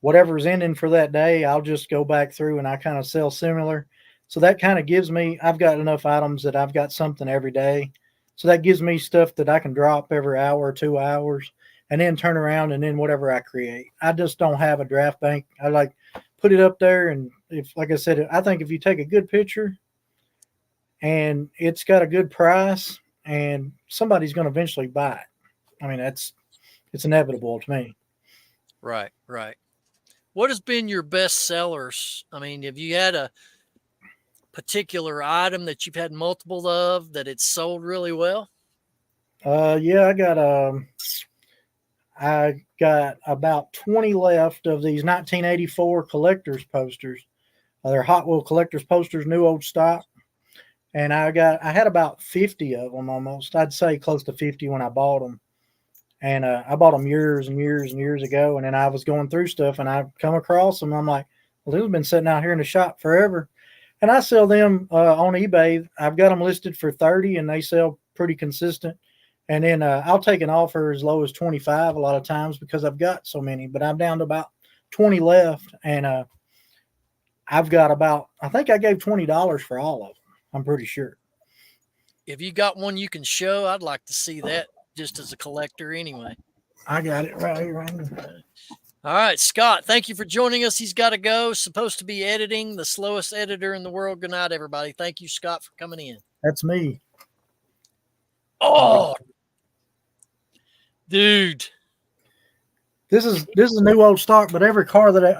whatever's ending for that day. I'll just go back through and I kind of sell similar. So that kind of gives me. I've got enough items that I've got something every day. So that gives me stuff that I can drop every hour or 2 hours, and then turn around and then whatever I create. I just don't have a draft bank. I like put it up there, and if like I said, I think if you take a good picture and it's got a good price and somebody's going to eventually buy it. I mean, it's inevitable to me. Right, right. What has been your best sellers? I mean, have you had a particular item that you've had multiple of that it's sold really well? Yeah, I got about 20 left of these 1984 collectors posters. They're Hot Wheel collectors posters, new old stock. And I had about 50 of them almost. I'd say close to 50 when I bought them. And I bought them years and years and years ago. And then I was going through stuff and I come across them. I'm like, well, these have been sitting out here in the shop forever. And I sell them on eBay. I've got them listed for 30 and they sell pretty consistent. And then I'll take an offer as low as 25 a lot of times because I've got so many. But I'm down to about 20 left. And I've got about, I think I gave $20 for all of them. I'm pretty sure. If you got one you can show, I'd like to see that just as a collector anyway. I got it right here. Right here. All right, Scott, thank you for joining us. He's got to go. Supposed to be editing, the slowest editor in the world. Good night, everybody. Thank you, Scott, for coming in. That's me. Oh, dude. This is new old stock, but every car that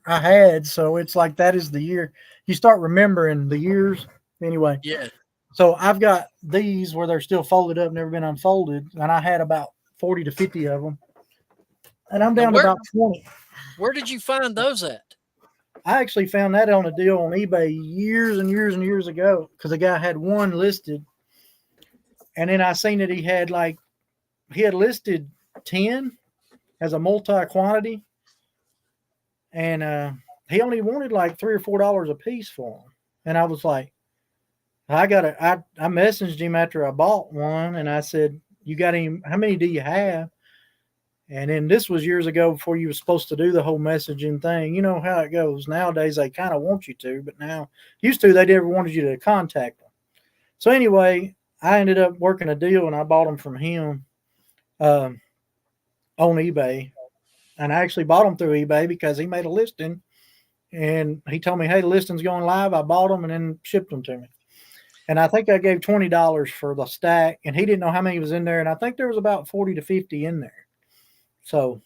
I had, so it's like that is the year. You start remembering the years. Anyway. Yeah. So I've got these where they're still folded up, never been unfolded, and I had about 40 to 50 of them. And I'm down to about 20. Where did you find those at? I actually found that on a deal on eBay years and years and years ago because the guy had one listed. And then I seen that he had listed 10 as a multi-quantity. And he only wanted like $3 or $4 a piece for them. And I was like, I messaged him after I bought one and I said, you got any, how many do you have? And then this was years ago before you were supposed to do the whole messaging thing. You know how it goes. Nowadays, they kind of want you to, but now used to, they never wanted you to contact them. So anyway, I ended up working a deal and I bought them from him on eBay. And I actually bought them through eBay because he made a listing and he told me, hey, the listing's going live. I bought them and then shipped them to me. And I think I gave $20 for the stack and he didn't know how many was in there. And I think there was about 40 to 50 in there. So,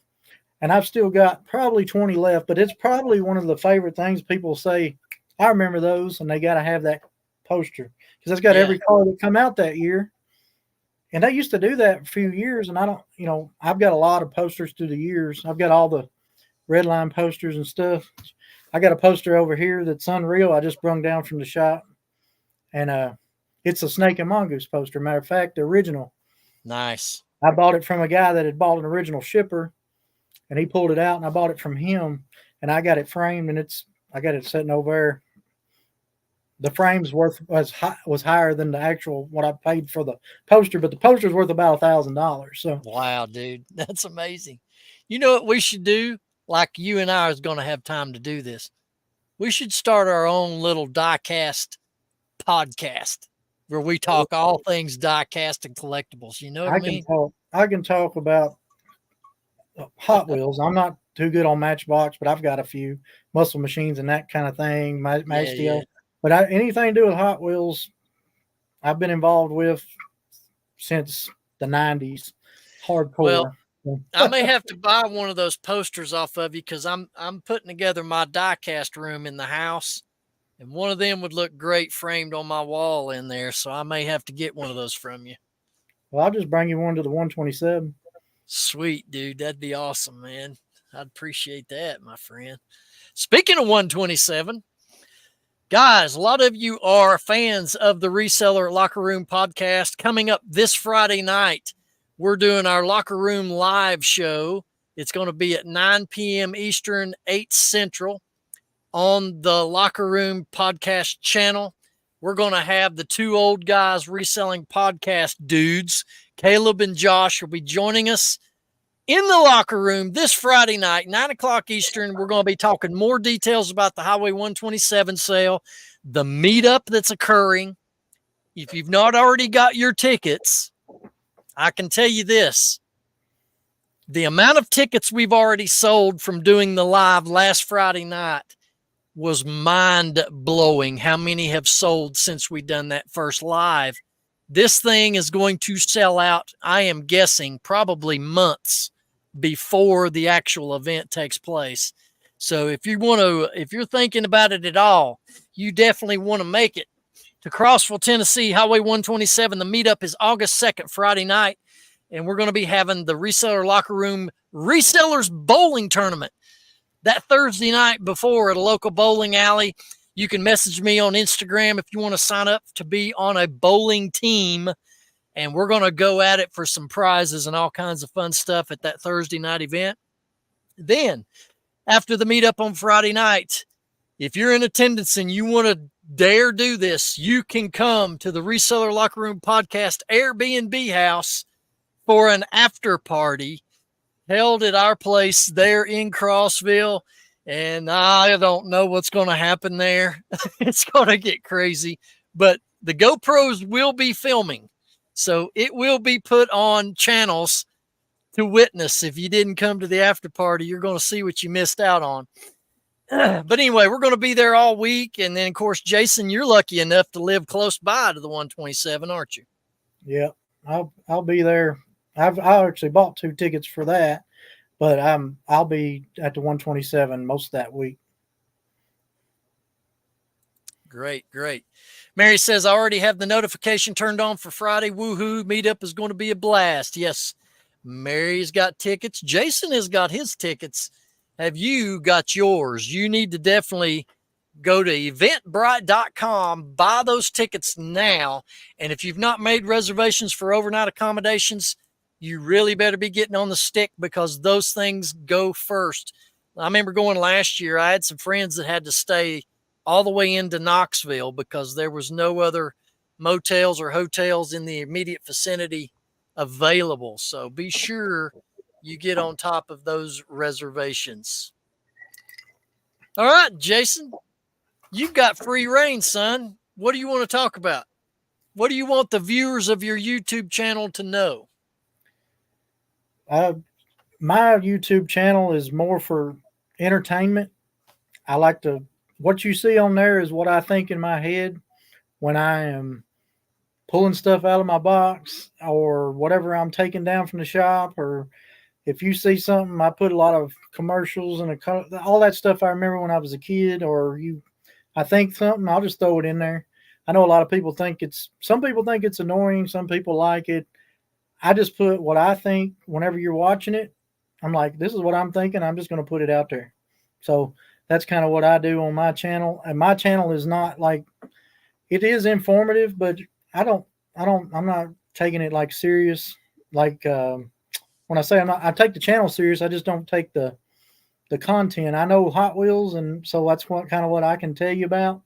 and I've still got probably 20 left, but it's probably one of the favorite things people say. I remember those and they got to have that poster because it's got every car that come out that year. And they used to do that for a few years. And I don't, I've got a lot of posters through the years. I've got all the red line posters and stuff. I got a poster over here that's unreal. I just brung down from the shop and it's a snake and mongoose poster. Matter of fact, the original. Nice. I bought it from a guy that had bought an original shipper and he pulled it out and I bought it from him and I got it framed and I got it sitting over there. The frame's worth was higher than the actual, what I paid for the poster, but the poster's worth about $1,000. So, wow, dude, that's amazing. You know what we should do? Like you and I is going to have time to do this. We should start our own little diecast podcast where we talk all things diecast and collectibles. You know what I mean? I can talk about Hot Wheels. I'm not too good on Matchbox, but I've got a few muscle machines and that kind of thing. Steel. But anything to do with Hot Wheels, I've been involved with since the 90s. Hardcore. Well, I may have to buy one of those posters off of you because I'm putting together my diecast room in the house. And one of them would look great framed on my wall in there. So I may have to get one of those from you. Well, I'll just bring you one to the 127. Sweet, dude. That'd be awesome, man. I'd appreciate that, my friend. Speaking of 127, guys, a lot of you are fans of the Reseller Locker Room podcast. Coming up this Friday night, we're doing our locker room live show. It's going to be at 9 p.m. Eastern, 8 Central on the Locker Room Podcast channel. We're going to have the two old guys reselling podcast dudes, Caleb and Josh, will be joining us in the locker room this Friday night, 9 o'clock Eastern. We're going to be talking more details about the Highway 127 sale, the meetup that's occurring. If you've not already got your tickets, I can tell you this. The amount of tickets we've already sold from doing the live last Friday night was mind-blowing. How many have sold since we've done that first live? This thing is going to sell out, I am guessing, probably months before the actual event takes place. So if you're thinking about it at all, you definitely want to make it to Crossville, Tennessee, Highway 127. The meetup is August 2nd, Friday night, and we're going to be having the Reseller Locker Room Resellers Bowling Tournament that Thursday night before at a local bowling alley. You can message me on Instagram if you want to sign up to be on a bowling team, and we're going to go at it for some prizes and all kinds of fun stuff at that Thursday night event. Then, after the meetup on Friday night, if you're in attendance and you want to dare do this, you can come to the Reseller Locker Room Podcast Airbnb house for an after party held at our place there in Crossville. And I don't know what's going to happen there. It's going to get crazy, but the GoPros will be filming. So it will be put on channels to witness. If you didn't come to the after party, you're going to see what you missed out on. But anyway, we're going to be there all week. And then, of course, Jason, you're lucky enough to live close by to the 127, aren't you? Yeah, I'll be there. I actually bought 2 tickets for that, but I'll be at the 127 most of that week. Great. Mary says, I already have the notification turned on for Friday. Woohoo. Meetup is going to be a blast. Yes, Mary's got tickets. Jason has got his tickets. Have you got yours? You need to definitely go to eventbrite.com, buy those tickets now. And if you've not made reservations for overnight accommodations, you really better be getting on the stick because those things go first. I remember going last year. I had some friends that had to stay all the way into Knoxville because there was no other motels or hotels in the immediate vicinity available. So be sure you get on top of those reservations. All right, Jason, you've got free reign, son. What do you want to talk about? What do you want the viewers of your YouTube channel to know? My YouTube channel is more for entertainment. I like to, what you see on there is what I think in my head when I am pulling stuff out of my box or whatever I'm taking down from the shop. Or if you see something, I put a lot of commercials and all that stuff I remember when I was a kid, or I think something, I'll just throw it in there. I know a lot of people think some people think it's annoying. Some people like it. I just put what I think whenever you're watching it. I'm like, this is what I'm thinking. I'm just going to put it out there. So that's kind of what I do on my channel. And my channel is not like, it is informative, but I'm not taking it like serious. Like when I say I take the channel serious, I just don't take the content. I know Hot Wheels, and so that's what I can tell you about.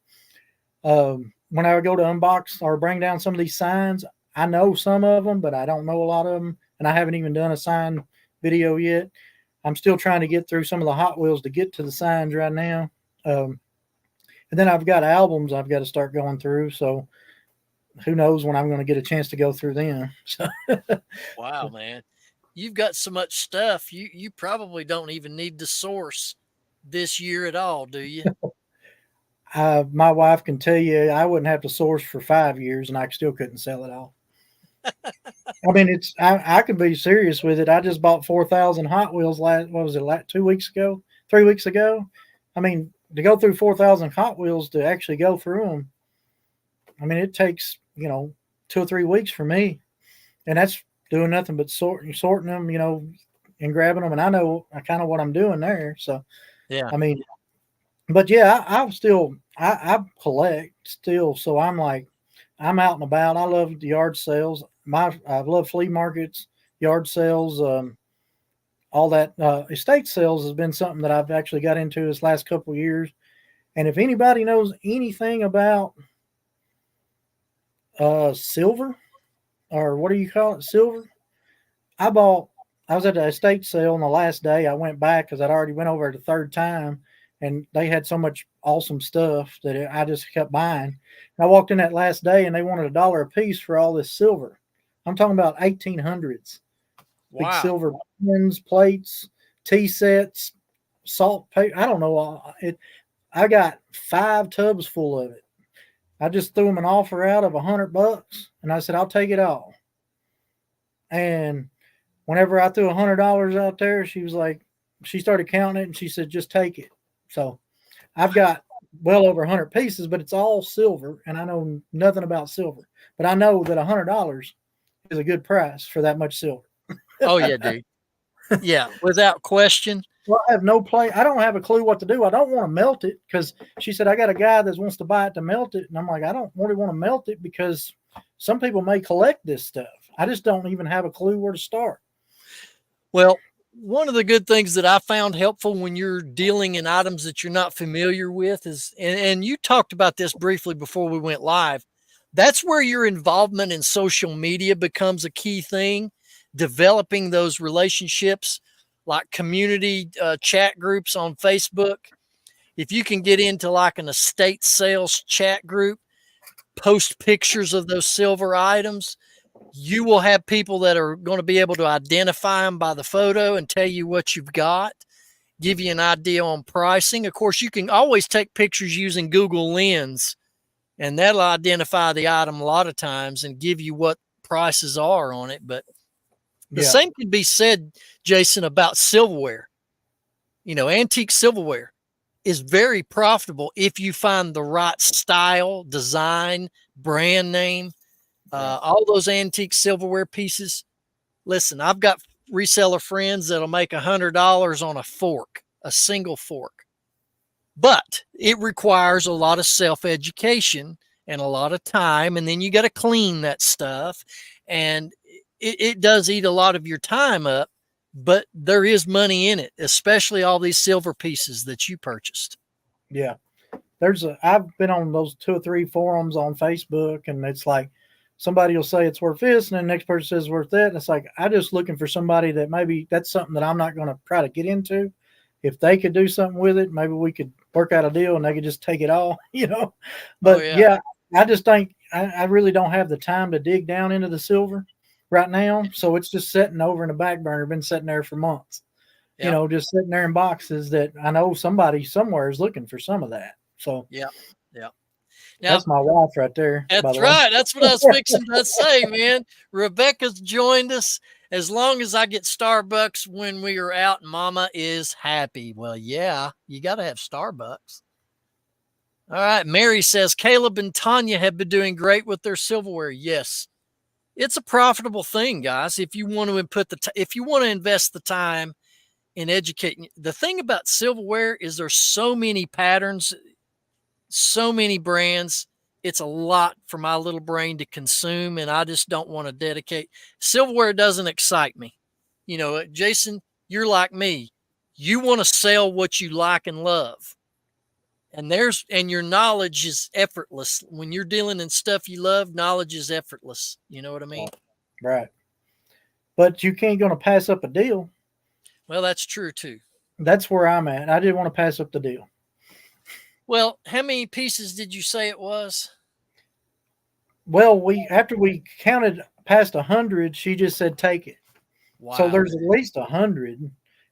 When I go to unbox or bring down some of these signs, I know some of them, but I don't know a lot of them. And I haven't even done a sign video yet. I'm still trying to get through some of the Hot Wheels to get to the signs right now. And then I've got albums I've got to start going through. So who knows when I'm going to get a chance to go through them. So. Wow, man. You've got so much stuff. You probably don't even need to source this year at all, do you? My wife can tell you I wouldn't have to source for 5 years and I still couldn't sell it all. I mean, I can be serious with it. I just bought 4,000 Hot Wheels 3 weeks ago? I mean, to go through 4,000 Hot Wheels to actually go through them, I mean, it takes, 2 or 3 weeks for me. And that's doing nothing but sorting them, and grabbing them. And I know kind of what I'm doing there. So, yeah, I mean, but yeah, I collect still. So I'm like, I'm out and about. I love the yard sales. I love flea markets. yard sales, all that. Estate sales has been something that I've actually got into this last couple of years. And if anybody knows anything about silver, or what do you call it, silver, I was at the estate sale on the last day. I went back because I'd already went over it the third time, and they had so much awesome stuff that I just kept buying. And I walked in that last day, and they wanted $1 a piece for all this silver. I'm talking about 1800s. Wow. Big silver pins, plates, tea sets, salt paper. I don't know. I got 5 tubs full of it. I just threw them an offer out of $100, and I said, I'll take it all. And whenever I threw $100 out there, she was like, she started counting it, and she said, just take it. So I've got well over 100 pieces, but it's all silver, and I know nothing about silver. But I know that $100 is a good price for that much silver. Oh yeah, dude. Yeah, without question. Well, I have no play. I don't have a clue what to do. I don't want to melt it because she said I got a guy that wants to buy it to melt it, and I'm like, I don't really want to melt it because some people may collect this stuff. I just don't even have a clue where to start. Well, one of the good things that I found helpful when you're dealing in items that you're not familiar with is, and you talked about this briefly before we went live, that's where your involvement in social media becomes a key thing, developing those relationships like community chat groups on Facebook. If you can get into like an estate sales chat group, post pictures of those silver items, you will have people that are going to be able to identify them by the photo and tell you what you've got, give you an idea on pricing. Of course, you can always take pictures using Google Lens, and that'll identify the item a lot of times and give you what prices are on it. But the same can be said, Jason, about silverware. You know, antique silverware is very profitable if you find the right style, design, brand name. All those antique silverware pieces. Listen, I've got reseller friends that'll make $100 on a fork, a single fork. But it requires a lot of self-education and a lot of time. And then you got to clean that stuff. And it does eat a lot of your time up, but there is money in it, especially all these silver pieces that you purchased. Yeah. I've been on those 2 or 3 forums on Facebook, and it's like somebody will say it's worth this, and then the next person says it's worth that. And it's like, I'm just looking for somebody that maybe that's something that I'm not going to try to get into. If they could do something with it, maybe we could work out a deal and they could just take it all, you know. But I just think I really don't have the time to dig down into the silver right now. So it's just sitting over in the back burner, been sitting there for months, you know, just sitting there in boxes that I know somebody somewhere is looking for some of that. So yeah. Now, that's my wife right there. That's right. That's what I was fixing to say, man. Rebecca's joined us. As long as I get Starbucks when we are out, Mama is happy. Well, yeah, you got to have Starbucks. All right. Mary says, Caleb and Tanya have been doing great with their silverware. Yes. It's a profitable thing, guys. If you want to if you want to invest the time in educating. The thing about silverware is there's so many patterns, so many brands. It's a lot for my little brain to consume, and I just don't want to dedicate. Silverware doesn't excite me. You know, Jason, you're like me. You want to sell what you like and love. And your knowledge is effortless. When you're dealing in stuff you love, knowledge is effortless. You know what I mean? Right. But you can't going to pass up a deal. Well, that's true too. That's where I'm at. I didn't want to pass up the deal. Well, how many pieces did you say it was? Well, after we counted past 100, she just said, take it. Wow. So there's at least 100,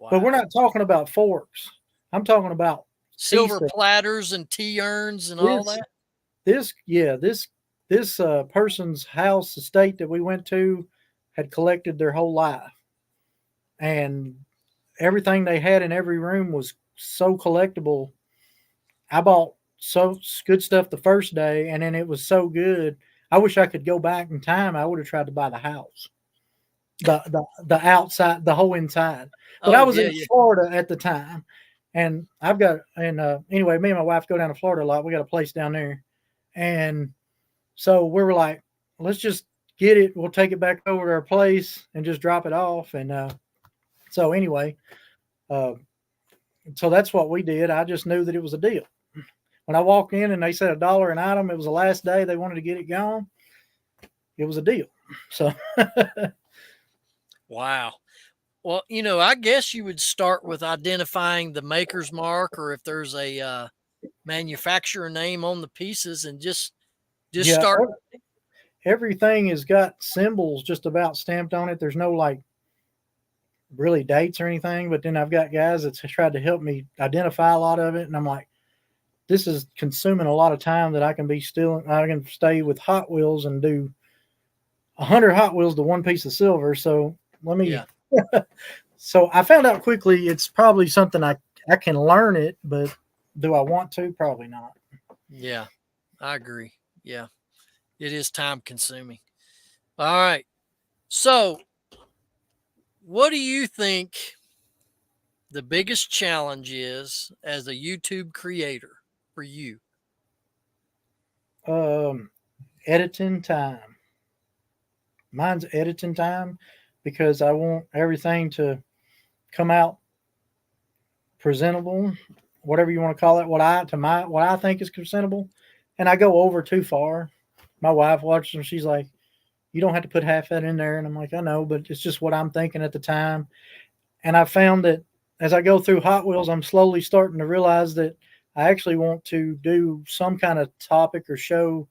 but we're not talking about forks. I'm talking about silver platters and tea urns and all that. This person's house estate that we went to had collected their whole life, and everything they had in every room was so collectible. I bought so good stuff the first day, and then it was so good. I wish I could go back in time. I would have tried to buy the house, the outside, the whole inside. But I was in Florida at the time, and anyway, me and my wife go down to Florida a lot. We got a place down there, and so we were like, let's just get it, we'll take it back over to our place and just drop it off. And so anyway, so that's what we did. I just knew that it was a deal. When I walked in and they said $1 an item, it was the last day they wanted to get it gone. It was a deal. So, wow. Well, I guess you would start with identifying the maker's mark, or if there's a manufacturer name on the pieces, and just yeah, start. Everything has got symbols just about stamped on it. There's no like really dates or anything, but then I've got guys that's tried to help me identify a lot of it. And I'm like, this is consuming a lot of time that I can stay with Hot Wheels and do 100 Hot Wheels to one piece of silver. So let me, so I found out quickly, it's probably something I can learn it, but do I want to? Probably not. Yeah, I agree. Yeah, it is time consuming. All right. So what do you think the biggest challenge is as a YouTube creator for you? Editing time. Mine's editing time because I want everything to come out presentable, whatever you want to call it, what I think is presentable. And I go over too far. My wife watches them. She's like, you don't have to put half that in there. And I'm like, I know, but it's just what I'm thinking at the time. And I found that as I go through Hot Wheels, I'm slowly starting to realize that I actually want to do some kind of topic or show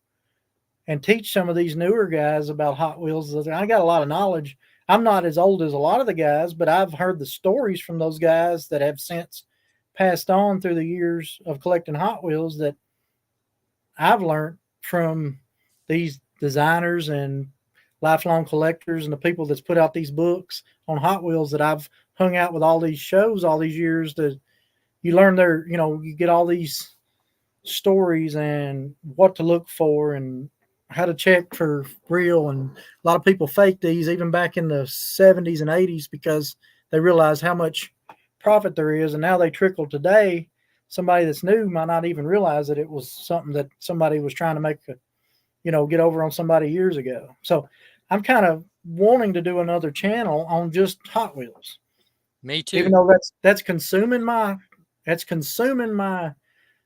and teach some of these newer guys about Hot Wheels. I got a lot of knowledge. I'm not as old as a lot of the guys, but I've heard the stories from those guys that have since passed on through the years of collecting Hot Wheels that I've learned from these designers and lifelong collectors and the people that's put out these books on Hot Wheels that I've hung out with all these shows all these years. That you learn you get all these stories and what to look for and how to check for real. And a lot of people fake these even back in the 70s and 80s because they realize how much profit there is. And now they trickle today. Somebody that's new might not even realize that it was something that somebody was trying to make get over on somebody years ago. So I'm kind of wanting to do another channel on just Hot Wheels. Me too. Even though that's consuming my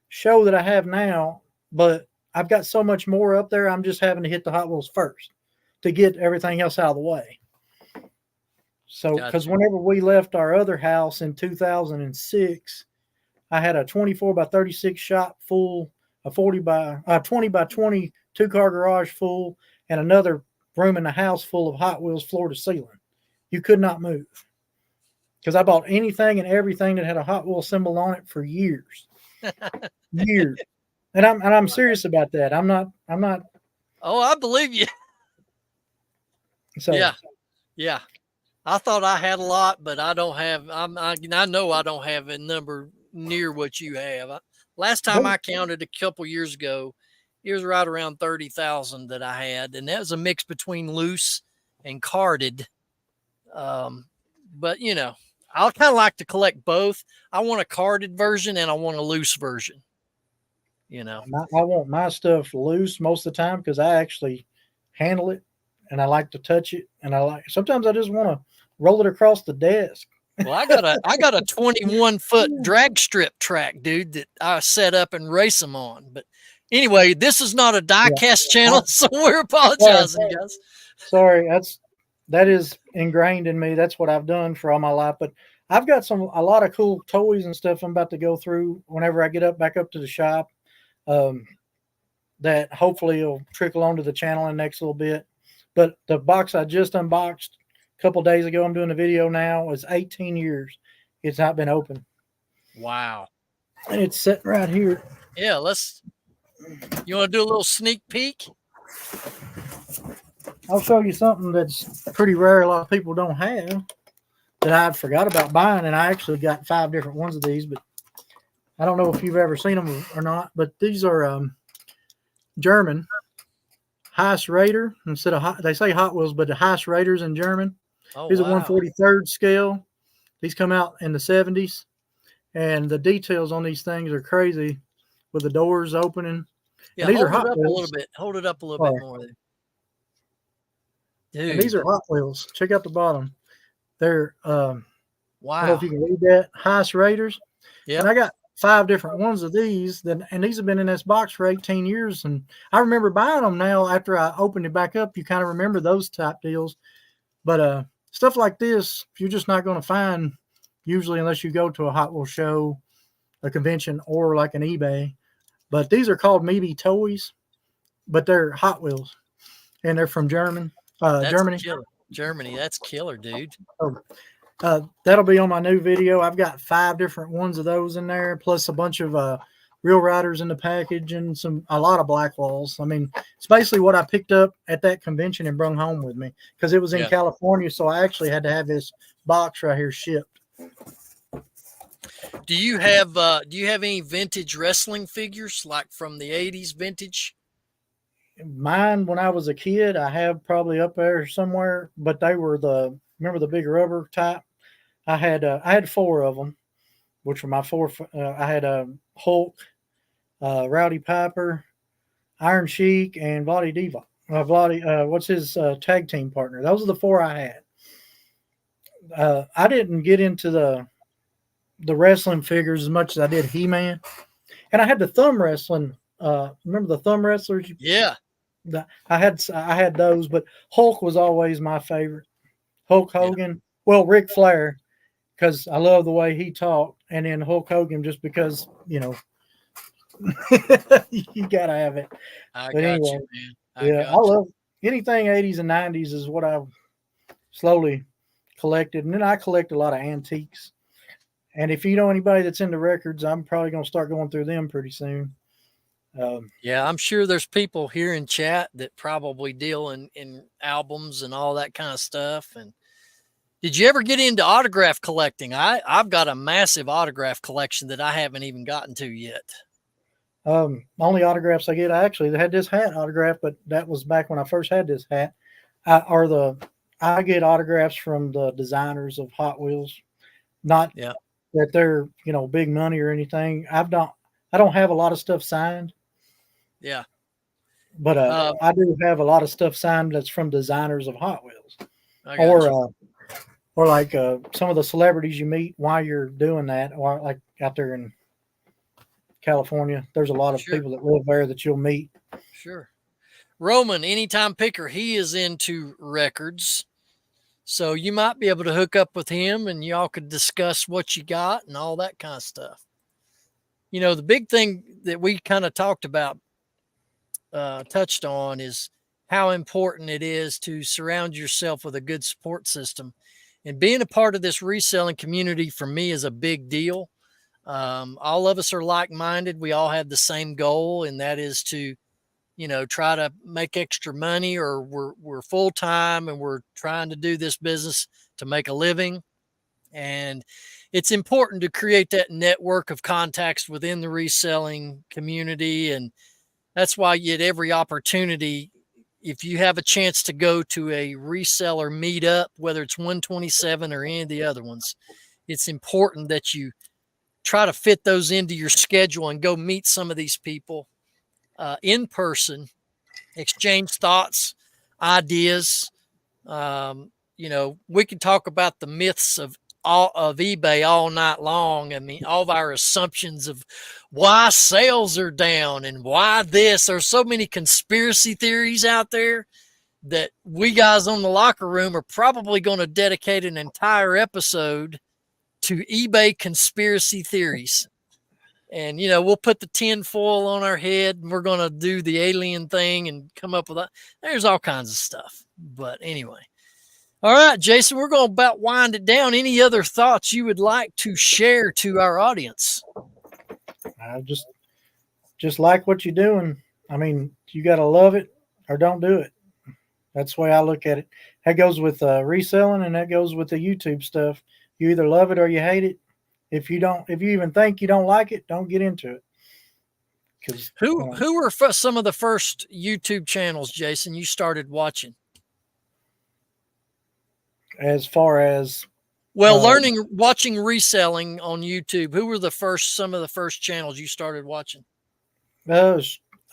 show that I have now, but I've got so much more up there. I'm just having to hit the Hot Wheels first to get everything else out of the way. So, because whenever we left our other house in 2006, I had a 24 by 36 shop full, a 20 by 20 two-car garage full, and another room in the house full of Hot Wheels floor to ceiling. You could not move because I bought anything and everything that had a Hot Wheel symbol on it for years. Years. And I'm serious about that. I'm not. Oh, I believe you. So yeah. I thought I had a lot, but I don't have. I know I don't have a number near what you have. Last time I counted a couple years ago, it was right around 30,000 that I had, and that was a mix between loose and carded. But I kind of like to collect both. I want a carded version and I want a loose version. I want my stuff loose most of the time because I actually handle it and I like to touch it, and sometimes I just want to roll it across the desk. Well, I got a 21-foot drag strip track, dude, that I set up and race them on. But anyway, this is not a diecast channel, so we're apologizing, guys. Sorry, that is ingrained in me. That's what I've done for all my life. But I've got a lot of cool toys and stuff I'm about to go through whenever I get back up to the shop. That hopefully will trickle onto the channel in the next little bit. But the box I just unboxed a couple days ago, I'm doing a video now, is 18 years. It's not been open. Wow. And it's sitting right here. Yeah, you want to do a little sneak peek? I'll show you something that's pretty rare. A lot of people don't have that I forgot about buying. And I actually got 5 different ones of these, but I don't know if you've ever seen them or not, but these are German Heiss Raider instead of they say Hot Wheels, but the Heiss Raiders in German. Oh, these wow. are 1/43rd scale. These come out in the 70s, and the details on these things are crazy with the doors opening. Yeah, these hold are Hot it up Wheels. a little bit. Hold it up a little bit more. And these Dude. are Hot Wheels. Check out the bottom. They're I don't know if Wow. you can read that. Highest raters. And Yep. I got 5 different ones of these. And these have been in this box for 18 years. And I remember buying them now after I opened it back up. You kind of remember those type deals. But stuff like this, you're just not going to find usually unless you go to a Hot Wheels show, a convention, or like an eBay. But these are called Maybe Toys, but they're Hot Wheels. And they're from Germany. That's Germany. killer. Germany. That's killer, dude. That'll be on my new video. I've got 5 different ones of those in there, plus a bunch of real riders in the package and a lot of black walls. I mean, it's basically what I picked up at that convention and brung home with me because it was in Yeah. California, so I actually had to have this box right here shipped. Do you have any vintage wrestling figures like from the 80s vintage? Mine, when I was a kid, I have probably up there somewhere, but they were remember the big rubber type? I had 4 of them, which were my 4. I had Hulk, Rowdy Piper, Iron Sheik, and Vladi Diva. What's his tag team partner? Those are the 4 I had. I didn't get into the wrestling figures as much as I did He-Man, and I had the thumb wrestling. Remember the thumb wrestlers? Yeah. I had those, but Hulk was always my favorite. Hulk Hogan, well, Ric Flair, because I love the way he talked, and then Hulk Hogan just because you gotta have it. I But got anyway, you, man. I love anything 80s and 90s is what I've slowly collected, and then I collect a lot of antiques. And if you know anybody that's into records, I'm probably going to start going through them pretty soon. Yeah, I'm sure there's people here in chat that probably deal in albums and all that kind of stuff. And did you ever get into autograph collecting? I've got a massive autograph collection that I haven't even gotten to yet. Only autographs I get, I actually had this hat autographed, but that was back when I first had this hat. I get autographs from the designers of Hot Wheels, not that they're big money or anything. I don't have a lot of stuff signed. Yeah. But I do have a lot of stuff signed that's from designers of Hot Wheels. Or like some of the celebrities you meet while you're doing that, or like out there in California, there's a lot of people that live there that you'll meet. Sure. Roman, anytime picker, he is into records. So you might be able to hook up with him and y'all could discuss what you got and all that kind of stuff. The big thing that we kind of talked about, touched on, is how important it is to surround yourself with a good support system. And being a part of this reselling community for me is a big deal. All of us are like-minded. We all have the same goal, and that is to, try to make extra money, or we're full-time and we're trying to do this business to make a living. And it's important to create that network of contacts within the reselling community. And that's why you get every opportunity. If you have a chance to go to a reseller meetup, whether it's 127 or any of the other ones, it's important that you try to fit those into your schedule and go meet some of these people in person, exchange thoughts, ideas. We can talk about the myths of eBay all night long. I mean, all of our assumptions of why sales are down and why this. There's so many conspiracy theories out there that we guys on the locker room are probably going to dedicate an entire episode to eBay conspiracy theories. And, we'll put the tin foil on our head and we're going to do the alien thing and come up with that. There's all kinds of stuff. But anyway. All right, Jason, we're going to about wind it down. Any other thoughts you would like to share to our audience? I just like what you're doing. I mean, you got to love it or don't do it. That's the way I look at it. That goes with reselling, and that goes with the YouTube stuff. You either love it or you hate it. If you even think you don't like it, don't get into it. Who were some of the first YouTube channels, Jason, you started watching? As far as watching reselling on YouTube, who were some of the first channels you started watching? I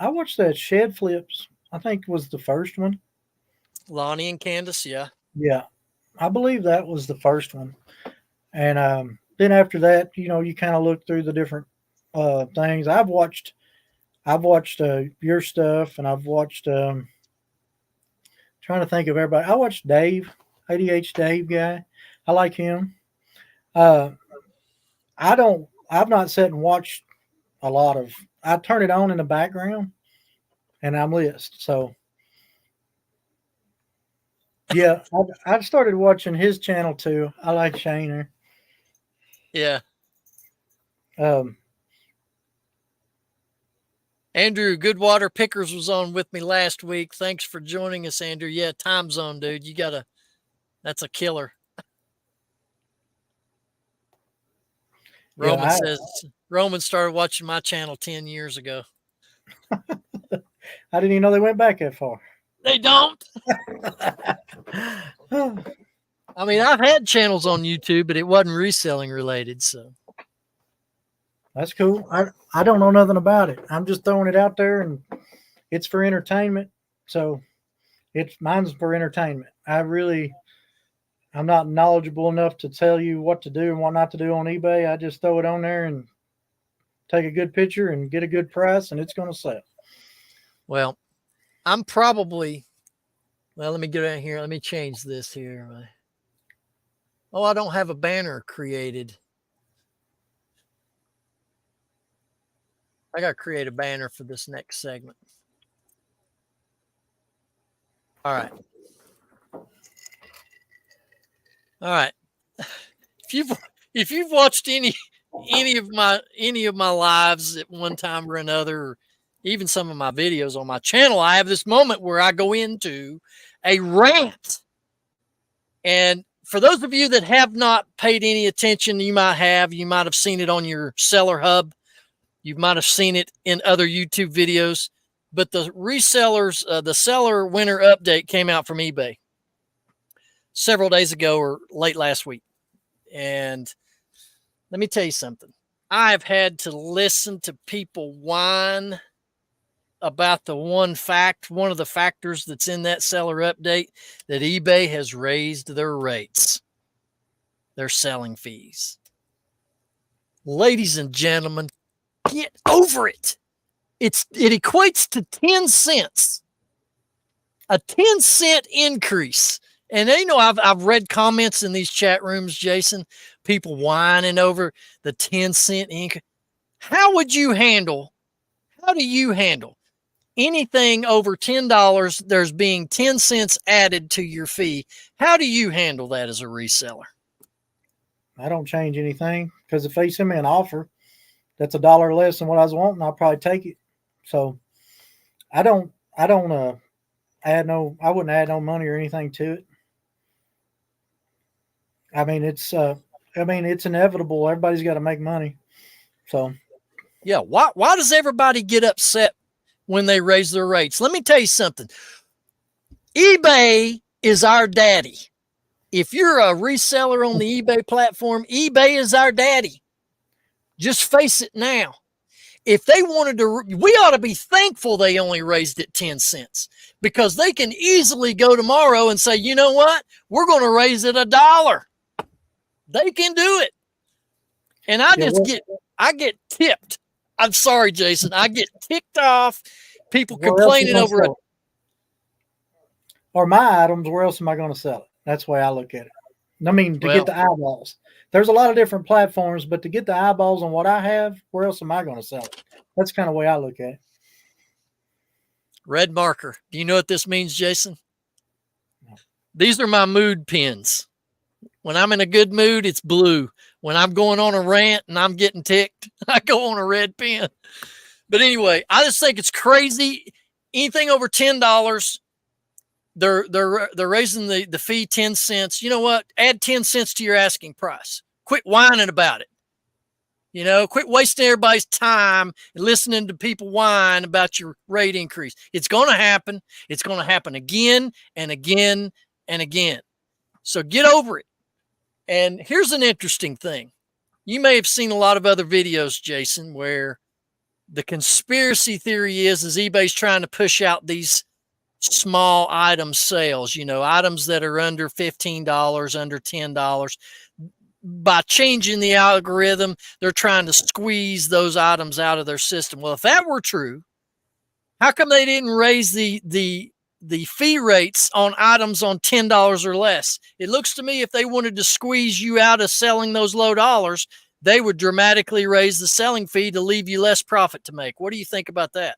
watched that Shed Flips. I think was the first one. Lonnie and Candace, yeah. Yeah, I believe that was the first one. And then after that, you kind of look through the different things. I've watched your stuff, and I've watched. Trying to think of everybody. I watched Dave, ADH Dave guy. I like him. Uh, I don't. I've not sat and watched a lot of. I turn it on in the background, and I'm list. So yeah, I've started watching his channel too. I like Shaner. Yeah. Um, Andrew Goodwater Pickers was on with me last week. Thanks for joining us, Andrew. Yeah, time zone, dude. That's a killer. Roman says Roman started watching my channel 10 years ago. I didn't even know they went back that far. They don't. I mean, I've had channels on YouTube, but it wasn't reselling related. So that's cool. I don't know nothing about it. I'm just throwing it out there, and it's for entertainment. So mine's for entertainment. I'm not knowledgeable enough to tell you what to do and what not to do on eBay. I just throw it on there and take a good picture and get a good price, and it's going to sell. Well, let me get out here. Let me change this here. Oh, I don't have a banner created. I got to create a banner for this next segment. All right. All right. If you've watched any of my lives at one time or another, or even some of my videos on my channel, I have this moment where I go into a rant. And for those of you that have not paid any attention, you might have seen it on your seller hub. You might have seen it in other YouTube videos, but the resellers, the seller winter update came out from eBay several days ago or late last week. And let me tell you something. I've had to listen to people whine about one of the factors that's in that seller update, that eBay has raised their rates, their selling fees. Ladies and gentlemen, get over it. It equates to 10 cents, a 10-cent increase. And I've read comments in these chat rooms, Jason, people whining over the 10-cent increase. How do you handle anything over $10? There's being 10 cents added to your fee. How do you handle that as a reseller? I don't change anything, because if they send me an offer that's $1 less than what I was wanting, I'll probably take it. So I wouldn't add no money or anything to it. I mean, it's inevitable. Everybody's got to make money. So yeah, why does everybody get upset when they raise their rates? Let me tell you something. eBay is our daddy. If you're a reseller on the eBay platform, eBay is our daddy. Just face it now. If they wanted to, we ought to be thankful they only raised it 10 cents, because they can easily go tomorrow and say, you know what? We're going to raise it $1. They can do it. And I get tipped. I'm sorry, Jason. I get ticked off. People complaining over it. Or my items, where else am I going to sell it? That's the way I look at it. I mean, to get the eyeballs. There's a lot of different platforms, but to get the eyeballs on what I have, where else am I going to sell it? That's kind of the way I look at it. Red marker. Do you know what this means, Jason? No. These are my mood pins. When I'm in a good mood, it's blue. When I'm going on a rant and I'm getting ticked, I go on a red pin. But anyway, I just think it's crazy. Anything over $10, they're raising the fee 10 cents. You know what? Add 10 cents to your asking price. Quit whining about it. Quit wasting everybody's time and listening to people whine about your rate increase. It's going to happen. It's going to happen again and again and again. So get over it. And here's an interesting thing. You may have seen a lot of other videos, Jason, where the conspiracy theory is eBay's trying to push out these small item sales, items that are under $15, under $10. By changing the algorithm, they're trying to squeeze those items out of their system. Well, if that were true, how come they didn't raise the fee rates on items on $10 or less? It looks to me if they wanted to squeeze you out of selling those low dollars, they would dramatically raise the selling fee to leave you less profit to make. What do you think about that?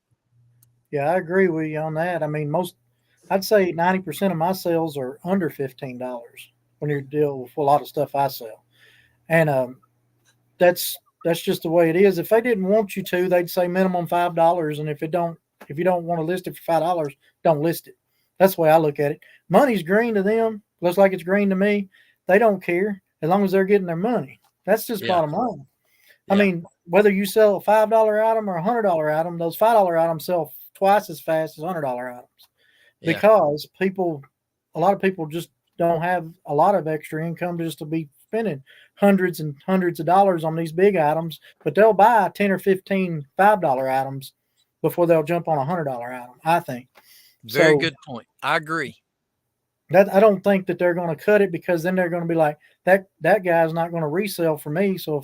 Yeah, I agree with you on that. I mean, I'd say 90% of my sales are under $15 when you're dealing with a lot of stuff I sell. And that's just the way it is. If they didn't want you to, they'd say minimum $5. And if you don't want to list it for $5, don't list it. That's the way I look at it. Money's green to them, looks like it's green to me. They don't care as long as they're getting their money. That's just bottom line. Yeah. I mean, whether you sell a $5 item or a $100 item, those $5 items sell twice as fast as $100 items because a lot of people just don't have a lot of extra income just to be spending hundreds and hundreds of dollars on these big items, but they'll buy 10 or 15 $5 items before they'll jump on a $100 item, I think. Very good point. I agree. I don't think that they're going to cut it because then they're going to be like, that guy's not going to resell for me. So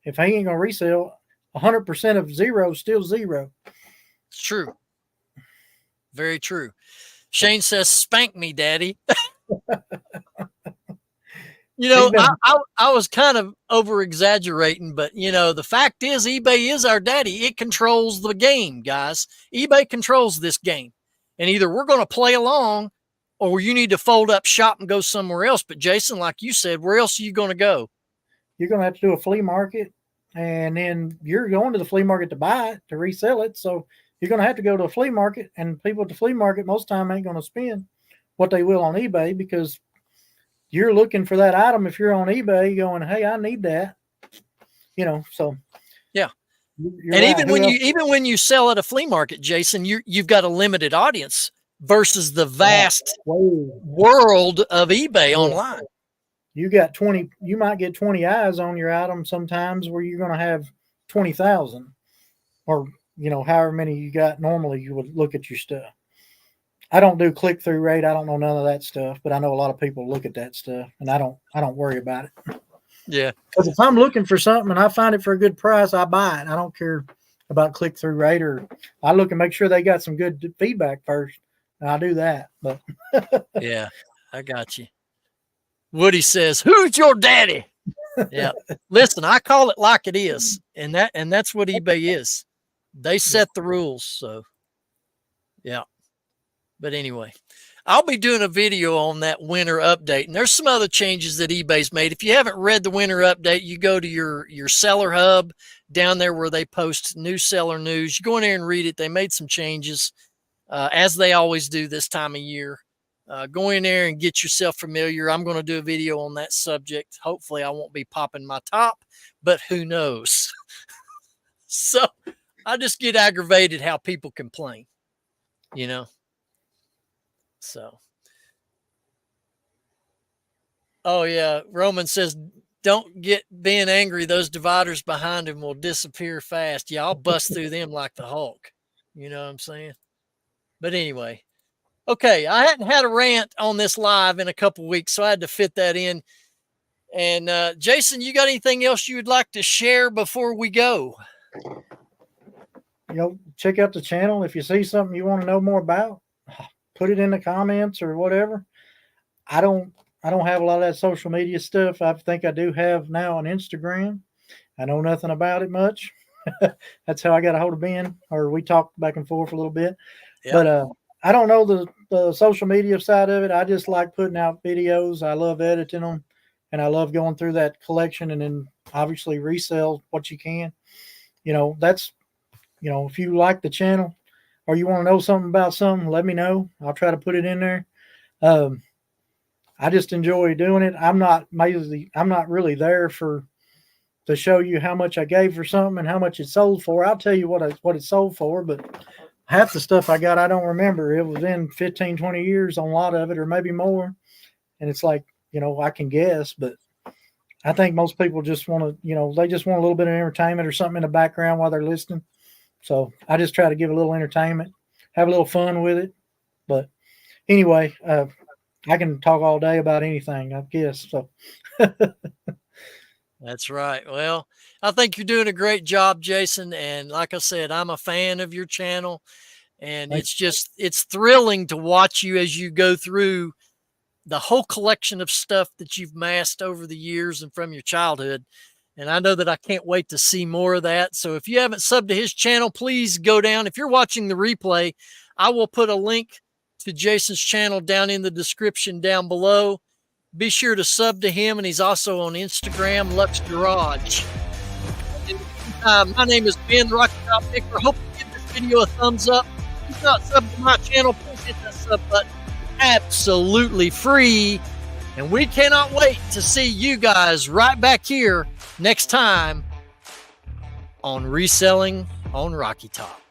if he ain't going to resell, 100% of zero is still zero. It's true. Very true. Shane says, spank me, daddy. I was kind of over exaggerating, but the fact is eBay is our daddy. It controls the game, guys. eBay controls this game. And either we're going to play along or you need to fold up shop and go somewhere else. But Jason, like you said, where else are you going to go? You're going to have to do a flea market, and then you're going to the flea market to buy it, to resell it. So you're going to have to go to a flea market, and people at the flea market most time ain't going to spend what they will on eBay because you're looking for that item. If you're on eBay going, hey, I need that, so. Yeah. And right. even when you sell at a flea market, Jason, you've got a limited audience versus the vast world of eBay online. You might get 20 eyes on your item sometimes where you're going to have 20,000 or, however many you got normally you would look at your stuff. I don't do click-through rate. I don't know none of that stuff, but I know a lot of people look at that stuff and I don't worry about it. Yeah. Because if I'm looking for something and I find it for a good price, I buy it. I don't care about click-through rate, or I look and make sure they got some good feedback first. And I do that. But yeah, I got you. Woody says, "Who's your daddy?" Yeah. Listen, I call it like it is. And that's what eBay is. They set the rules. So yeah. But anyway, I'll be doing a video on that winter update. And there's some other changes that eBay's made. If you haven't read the winter update, you go to your seller hub down there where they post new seller news. You go in there and read it. They made some changes, as they always do this time of year. Go in there and get yourself familiar. I'm going to do a video on that subject. Hopefully I won't be popping my top, but who knows? So I just get aggravated how people complain, So, oh yeah, Roman says, don't get being angry. Those dividers behind him will disappear fast. Yeah, I'll bust through them like the Hulk. You know what I'm saying? But anyway, okay, I hadn't had a rant on this live in a couple weeks, so I had to fit that in. And Jason, you got anything else you would like to share before we go? Check out the channel. If you see something you want to know more about, put it in the comments or whatever. I don't have a lot of that social media stuff. I think I do have now an Instagram. I know nothing about it much. That's how I got a hold of Ben, or we talked back and forth a little bit. Yep. But I don't know the social media side of it. I just like putting out videos. I love editing them, and I love going through that collection and then obviously resell what you can. That's, if you like the channel, or you want to know something about something, let me know. I'll try to put it in there. I just enjoy doing it. I'm not really there to show you how much I gave for something and how much it sold for. I'll tell you what it sold for, but half the stuff I got, I don't remember. It was in 15, 20 years on a lot of it, or maybe more. And it's like, I can guess, but I think most people just want to, they just want a little bit of entertainment or something in the background while they're listening. So I just try to give a little entertainment, have a little fun with it. But anyway, I can talk all day about anything, I guess. So That's right. Well, I think you're doing a great job, Jason. And like I said, I'm a fan of your channel. And thank it's thrilling to watch you as you go through the whole collection of stuff that you've massed over the years and from your childhood. And I know that I can't wait to see more of that. So if you haven't subbed to his channel, please go down. If you're watching the replay, I will put a link to Jason's channel down in the description down below. Be sure to sub to him, and he's also on Instagram, Lux Garage. My name is Ben, Rocky Top Picker. Hope you give this video a thumbs up. If you're not subbed to my channel, please hit that sub button. Absolutely free. And we cannot wait to see you guys right back here next time on Reselling on Rocky Top.